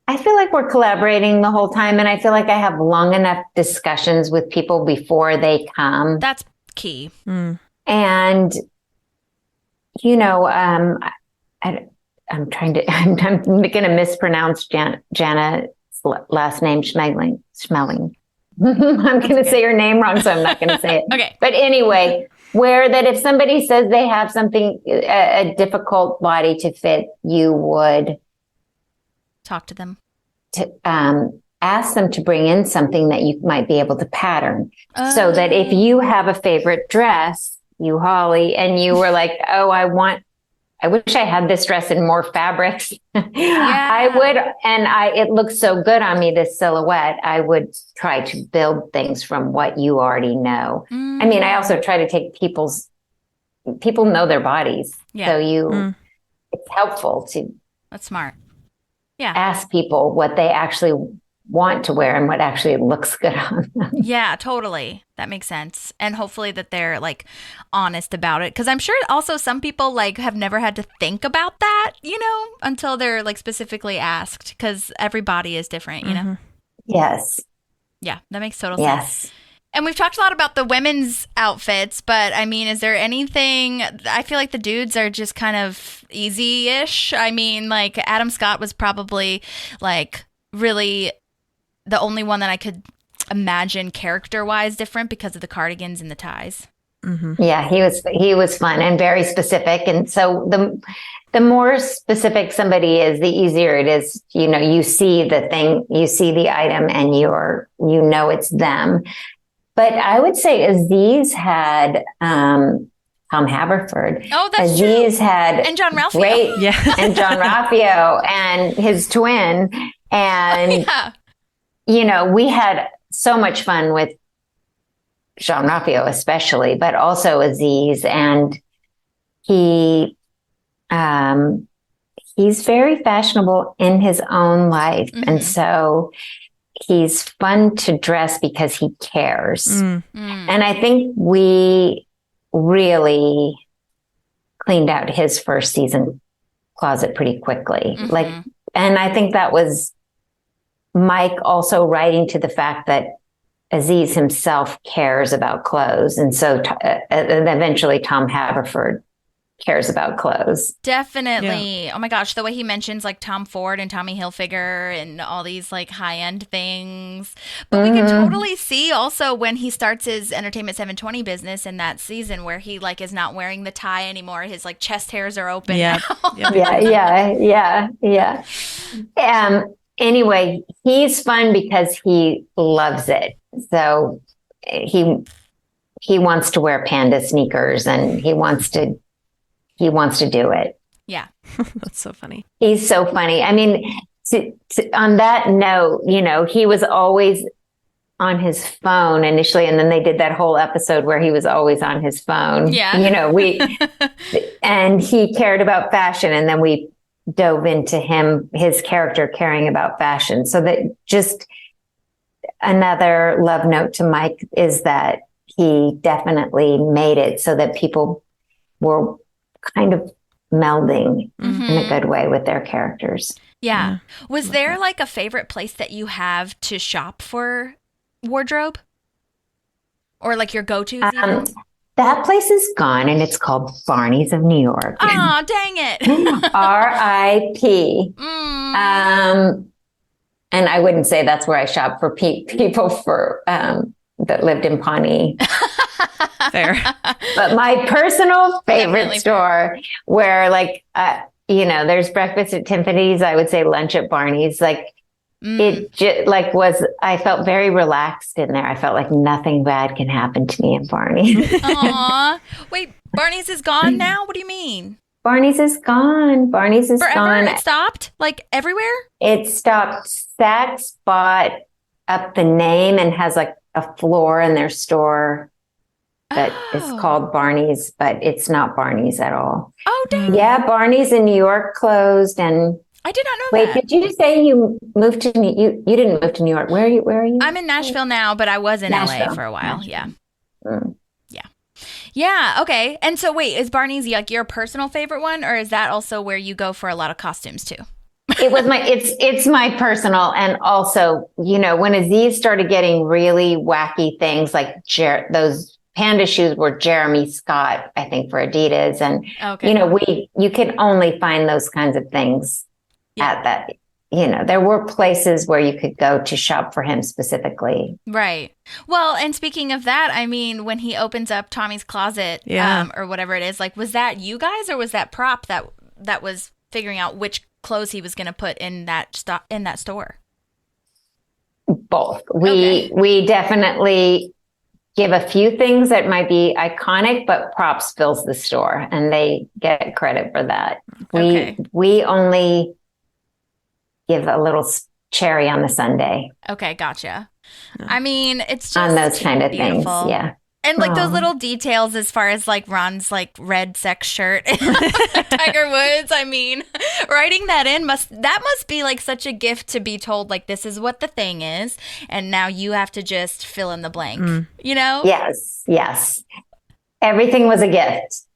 I feel like we're collaborating the whole time, and I feel like I have long enough discussions with people before they come. That's key. And, I'm going to mispronounce Jana's last name, Schmeling. I'm going to say her name wrong, so I'm not going to say it. Okay. But anyway, where that if somebody says they have something, a difficult body to fit, you would talk to them. ask them to bring in something that you might be able to pattern. So that if you have a favorite dress, you, Holly, and you were like, oh, I wish I had this dress in more fabrics. I would, and it looks so good on me, this silhouette. I would try to build things from what you already know. I mean, I also try to take people know their bodies. So it's helpful to. That's smart. Yeah. Ask people what they actually want to wear and what actually looks good on them. Yeah, totally. That makes sense. And hopefully that they're like honest about it. Because I'm sure also some people like have never had to think about that, until they're like specifically asked, because every body is different, you know? Yes. Yeah, that makes total sense. And we've talked a lot about the women's outfits, but I mean, is there anything? I feel like the dudes are just kind of easy-ish. I mean, like Adam Scott was probably like really the only one that I could imagine character-wise different because of the cardigans and the ties. Yeah, he was fun and very specific. And so the more specific somebody is, the easier it is. You see the thing, you see the item, and it's them. But I would say Aziz had Tom Haverford. Oh, that's Aziz true. Had and John Ralphio. And John Ralphio and his twin. And we had so much fun with John Ralphio, especially, but also Aziz. And he's very fashionable in his own life. And so he's fun to dress because he cares. And I think we really cleaned out his first season closet pretty quickly. And I think that was Mike also writing to the fact that Aziz himself cares about clothes. And so eventually Tom Haverford cares about clothes. Definitely. Yeah. Oh my gosh, the way he mentions like Tom Ford and Tommy Hilfiger and all these like high-end things. But we can totally see also when he starts his Entertainment 720 business in that season where he like is not wearing the tie anymore. His like chest hairs are open. Yeah. Anyway, he's fun because he loves it. So he wants to wear panda sneakers and he wants to do it. Yeah. That's so funny. He's so funny. I mean, on that note, he was always on his phone initially. And then they did that whole episode where he was always on his phone. Yeah. And he cared about fashion. And then we dove into his character caring about fashion. So that just another love note to Mike is that he definitely made it so that people were kind of melding in a good way with their characters. Yeah. Was there like a favorite place that you have to shop for wardrobe? Or like your go-to? That place is gone and it's called Barney's of New York. Oh, dang it. R.I.P. And I wouldn't say that's where I shop for people that lived in Pawnee. Fair. But my personal favorite store where there's breakfast at Tiffany's, I would say lunch at Barney's. I felt very relaxed in there. I felt like nothing bad can happen to me in Barney's. Aw. Wait, Barney's is gone now? What do you mean? Barney's is gone. Barney's is Forever? gone. It stopped? Like everywhere? It stopped. Saks bought up the name and has like a floor in their store that is called Barney's, but it's not Barney's at all. Oh, dang. Yeah, Barney's in New York closed. And I did not know that. Wait, did you say you moved to you didn't move to New York? Where are you? I'm in Nashville now, but I was in LA for a while. Nashville. Yeah. Yeah. Okay. And so wait, is Barney's like your personal favorite one, or is that also where you go for a lot of costumes too? It's my personal. And also, when Aziz started getting really wacky things like those panda shoes were Jeremy Scott, I think, for Adidas. And, you can only find those kinds of things at that. There were places where you could go to shop for him specifically. Right. Well, and speaking of that, I mean, when he opens up Tommy's closet or whatever it is, like, was that you guys or was that prop that was figuring out which clothes he was going to put in that store? both. We definitely give a few things that might be iconic, but props fills the store, and they get credit for that. We only give a little cherry on the sundae. Okay, gotcha. I mean, it's just on those kind of beautiful. things, yeah. And like those little details as far as like Ron's like red sex shirt, Tiger Woods. I mean, writing that in must be like such a gift to be told like this is what the thing is, and now you have to just fill in the blank. You know? Yes. Everything was a gift.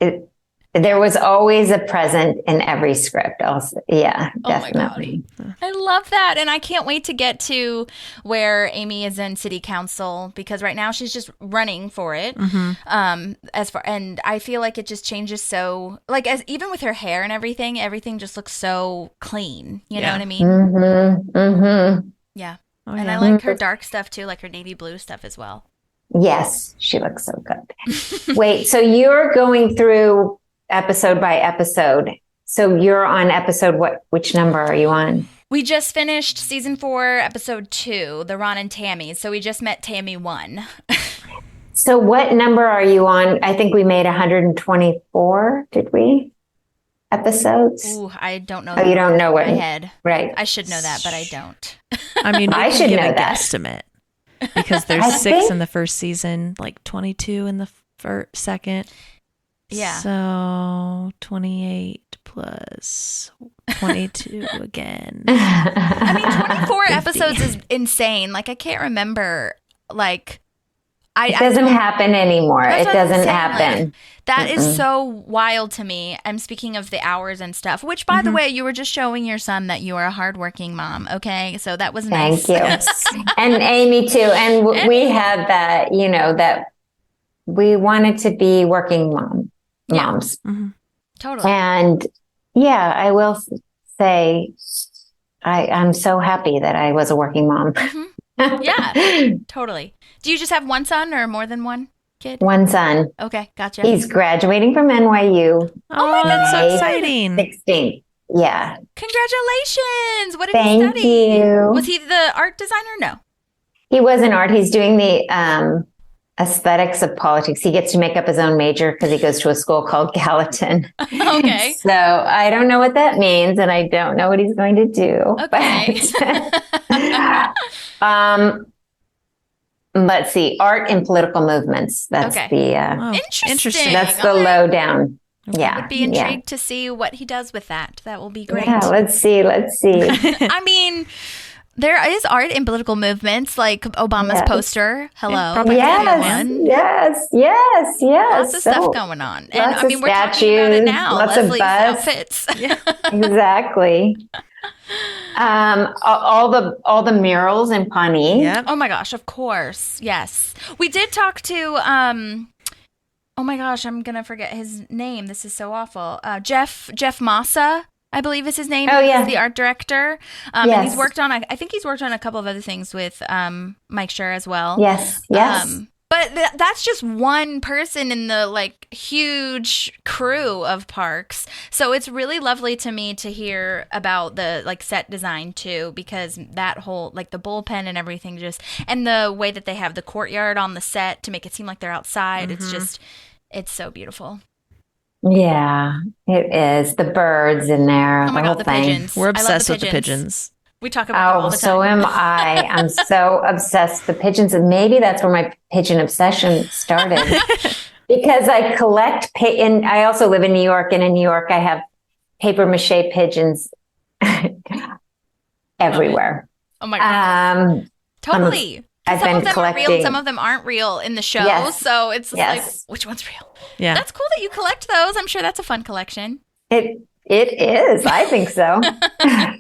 There was always a present in every script. Also, yeah, definitely. Oh my God. I love that, and I can't wait to get to where Amy is in city council, because right now she's just running for it. And I feel like it just changes so, like, as even with her hair and everything just looks so clean. You know what I mean? Yeah, and I like her dark stuff too, like her navy blue stuff as well. Yes, she looks so good. Wait, so you're going through episode by episode. So you're on episode which number are you on? We just finished season 4, episode 2, the Ron and Tammy. So we just met Tammy 1. So what number are you on? I think we made 124, did we? Episodes? Ooh, I don't know. Oh, you don't know what? In my head. Right. I should know that, but I don't. I mean, I should give know a that. guesstimate because there's 6 in the first season, like 22 in the second. Yeah. So 28 plus 22 again. I mean, 24 episodes is insane. Like, I can't remember. Like, it doesn't happen anymore. It doesn't happen. Like, that is so wild to me. I'm speaking of the hours and stuff, which, by the way, you were just showing your son that you are a hardworking mom. Okay. So that was nice. Thank you. And Amy, too. And we had that, that we wanted to be working moms. Totally. And yeah, I will say I'm so happy that I was a working mom. Yeah, totally. Do you just have one son or more than one kid? One son. Okay, gotcha. He's graduating from NYU. Oh my God, that's so exciting. 16. Yeah. Congratulations. What did he Thank study? you. Was he the art designer? No. He was in art. He's doing the aesthetics of politics. He gets to make up his own major because he goes to a school called Gallatin. Okay. So I don't know what that means, and I don't know what he's going to do. Okay. But, let's see, art and political movements. That's the interesting. That's the lowdown. Yeah. I would be intrigued to see what he does with that. That will be great. Yeah, let's see. I mean, there is art in political movements, like Obama's poster. Hello. Yes. Lots of stuff going on. And I mean, we're talking about it now. Lots Leslie's of buzz. outfits. Exactly. All the murals in Pawnee. Yep. Oh my gosh, of course. Yes. We did talk to oh my gosh, I'm going to forget his name. This is so awful. Jeff Massa, I believe is his name. Oh, yeah. He's the art director. And he's worked on, I think he's worked on a couple of other things with Mike Schur as well. Yes. But that's just one person in the like huge crew of parks. So it's really lovely to me to hear about the like set design too, because that whole like the bullpen and everything and the way that they have the courtyard on the set to make it seem like they're outside. It's so beautiful. Yeah, it is. The birds in there. Oh my God, the pigeons. We're obsessed with the pigeons. We talk about them all the time. So am I. I'm so obsessed with the pigeons. And maybe that's where my pigeon obsession started. Because I collect, and I also live in New York. And in New York, I have paper mache pigeons everywhere. Oh my God. Totally. I've some been of them collecting. are real, some of them aren't real in the show. Yes. So it's like, which one's real? Yeah. That's cool that you collect those. I'm sure that's a fun collection. It is. I think so.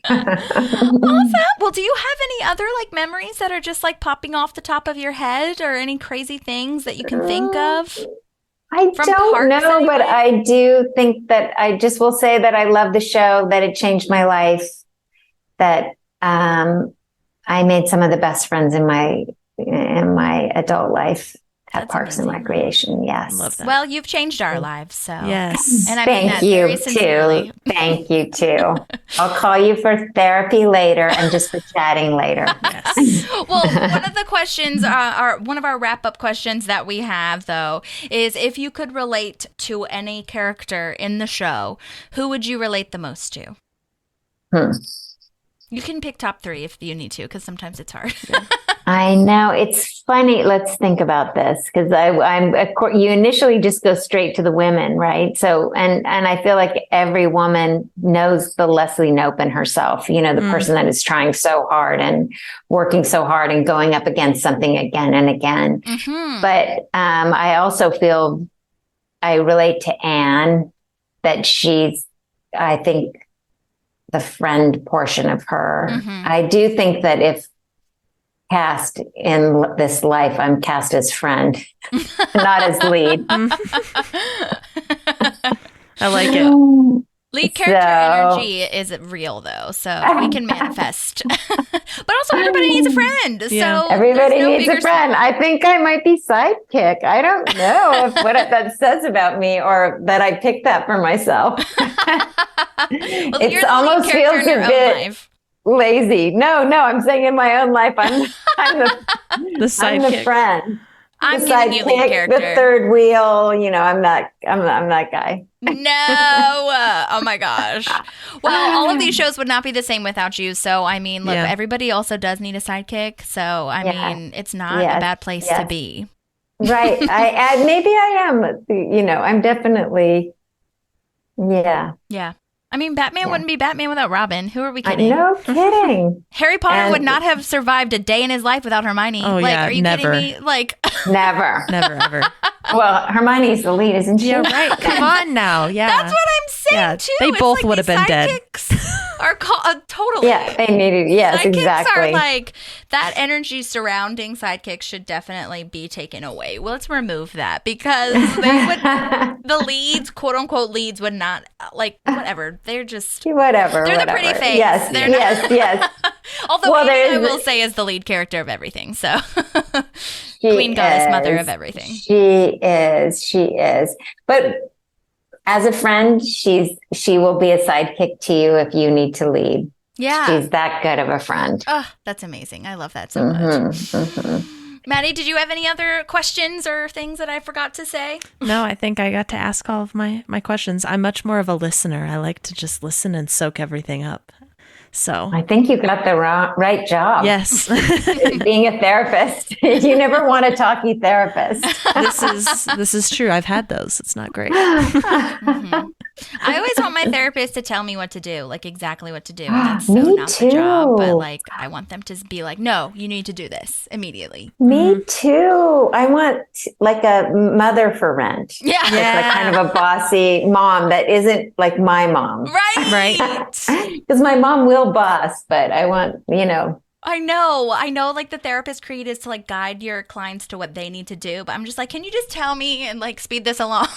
Awesome. Well, do you have any other like memories that are just like popping off the top of your head, or any crazy things that you can think of? I don't know, anyway? but I do think that I just will say that I love the show, that it changed my life, that I made some of the best friends in my adult life. at Parks and Recreation. Yes. Love that. Well, you've changed our lives, so Yes. And I mean that Thank very you sincerely. too. Thank you too. I'll call you for therapy later and just for chatting later. Yes. Well, one of the questions, one of our wrap-up questions that we have, though, is if you could relate to any character in the show, who would you relate the most to? You can pick top 3 if you need to, because sometimes it's hard. I know, it's funny. Let's think about this, because you initially just go straight to the women, right? So, and I feel like every woman knows the Leslie Knope in herself. You know, the person that is trying so hard and working so hard and going up against something again and again. Mm-hmm. But I also feel I relate to Anne, that she's, I think, the friend portion of her. Mm-hmm. I do think that if cast in this life, I'm cast as friend, not as lead. I like it. Lead character energy is real, though, so we can manifest. But also, everybody needs a friend. Yeah. So Everybody there's no needs a bigger friend. I think I might be sidekick. I don't know if what that says about me, or that I picked that for myself. Well, It you're the almost lead character feels in your a own bit life. lazy. No, I'm saying in my own life, I'm The I'm the sidekick. friend. I'm The giving you lead sidekick, character. the third wheel. You know, I'm that guy. No. Oh my gosh. Well, all of these shows would not be the same without you. So, I mean, look, Yeah. everybody also does need a sidekick. So, I mean, it's not Yes. a bad place to be. Right. Maybe I am. You know, I'm definitely. Yeah. Yeah. I mean, Batman wouldn't be Batman without Robin. Who are we kidding? No kidding. Harry Potter And- would not have survived a day in his life without Hermione. Oh, like, yeah, are you never. kidding me? Like, Never. Never, ever. Well, Hermione's the lead, isn't she? Yeah, right. Come on now. Yeah. that's what I'm saying, Yeah, too. they It's both like would have these been dead. sidekicks Are totally. Yeah, they needed. Yes, Sidekicks exactly. are like, that energy surrounding sidekicks should definitely be taken away. Well, let's remove that, because they would, the leads, quote unquote leads, would not, like, whatever. They're just, Whatever. they're the pretty face. Yes, They're not- yes. although Well, Amy, I there is- will say, is the lead character of everything. So, She Queen Goddess, mother is. of everything. She is. But as a friend, she will be a sidekick to you if you need to lead. Yeah. She's that good of a friend. Oh, that's amazing. I love that so much. Maddie, did you have any other questions or things that I forgot to say? No, I think I got to ask all of my questions. I'm much more of a listener. I like to just listen and soak everything up. So I think you got the right job. yes, Being a therapist, you never want a talky therapist. this is true. I've had those. It's not great. I always want my therapist to tell me what to do, like exactly what to do. And that's so Me not the job, but too. like I want them to be like, no, you need to do this immediately. Me too. I want like a mother for rent. Yeah. It's like kind of a bossy mom that isn't like my mom. Right. Because my mom will boss, but I want, I know like the therapist creed is to like guide your clients to what they need to do, but I'm just like, can you just tell me and like speed this along?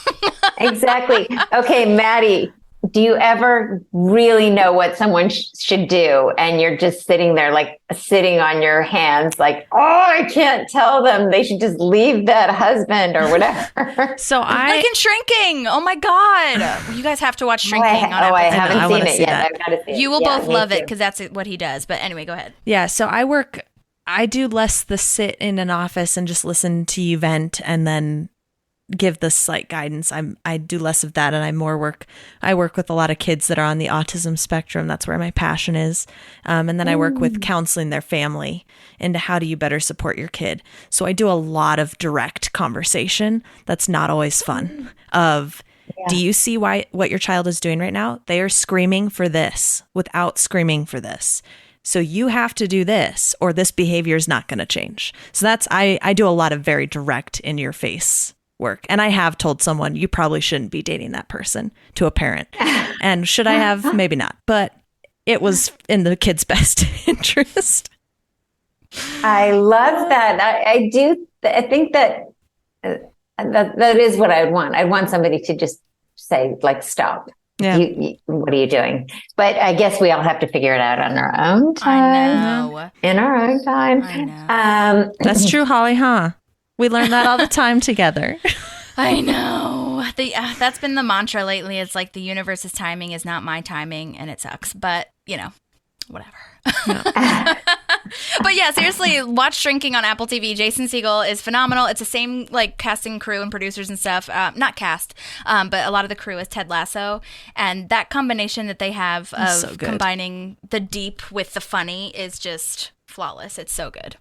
Exactly. Okay, Maddie, do you ever really know what someone should do? And you're just sitting there, like sitting on your hands, like, oh, I can't tell them. They should just leave that husband or whatever. So Like in Shrinking. Oh my God. You guys have to watch Shrinking on I Apple. haven't I seen wanna it see yet. that. I've got to see it. You will Yeah, both me love it too. because that's what he does. But anyway, go ahead. yeah, so I do less the sit in an office and just listen to you vent and then give the slight guidance. I do less of that, and I work with a lot of kids that are on the autism spectrum. That's where my passion is. And then I work with counseling their family into how do you better support your kid. So I do a lot of direct conversation. That's not always fun. Do you see what your child is doing right now? They are screaming for this without screaming for this. So you have to do this or this behavior is not going to change. So I do a lot of very direct in your face work. And I have told someone you probably shouldn't be dating that person to a parent. And should I have? Maybe not. But it was in the kid's best interest. I love that. I do. I think that is what I would want. I'd want somebody to just say, like, stop. Yeah. What are you doing? But I guess we all have to figure it out on our own time. I know. In our own time. I know. That's true, Holly, huh? We learn that all the time together. I know. That's been the mantra lately. It's like the universe's timing is not my timing, and it sucks. But, whatever. Yeah. But yeah, seriously, watch Shrinking on Apple TV. Jason Segel is phenomenal. It's the same casting crew and producers and stuff. Not cast, but a lot of the crew is Ted Lasso. And that combination that they have of combining the deep with the funny is just flawless. It's so good.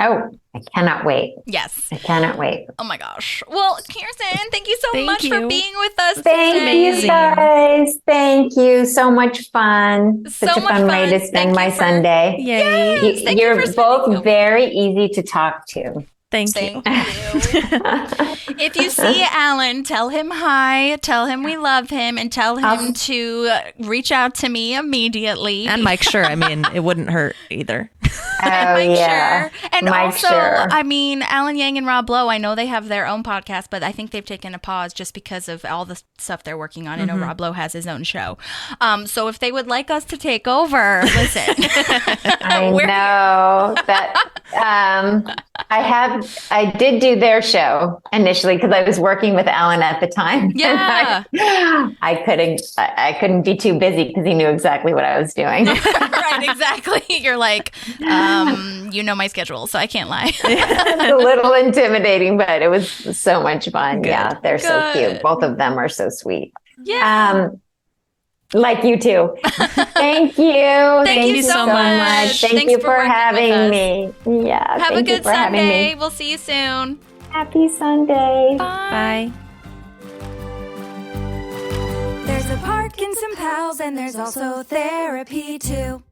Oh, I cannot wait. Yes. I cannot wait. Oh my gosh. Well, Kirston, thank you so much for being with us Thank you guys. Thank you. So much fun. Such a fun way to spend my Sunday. Yay. You're both very easy to talk to. Thank you. If you see Alan, tell him hi, tell him we love him, and tell him to reach out to me immediately. And Mike Schur. I mean, it wouldn't hurt either. And Mike Schur. And Mike also, Schur. I mean, Alan Yang and Rob Lowe, I know they have their own podcast, but I think they've taken a pause just because of all the stuff they're working on. I know Rob Lowe has his own show. So if they would like us to take over, listen. I know that I did do their show initially because I was working with Alan at the time. Yeah. I couldn't be too busy because he knew exactly what I was doing. Right, exactly. You're like, my schedule, so I can't lie. It's a little intimidating, but it was so much fun. Good. Yeah, they're so cute. Both of them are so sweet. Yeah. Like you too. Thank you. Thank you so much. Thank you for having me. Yeah. Have a good Sunday. We'll see you soon. Happy Sunday. Bye. There's a Parkinson Pals and there's also therapy too.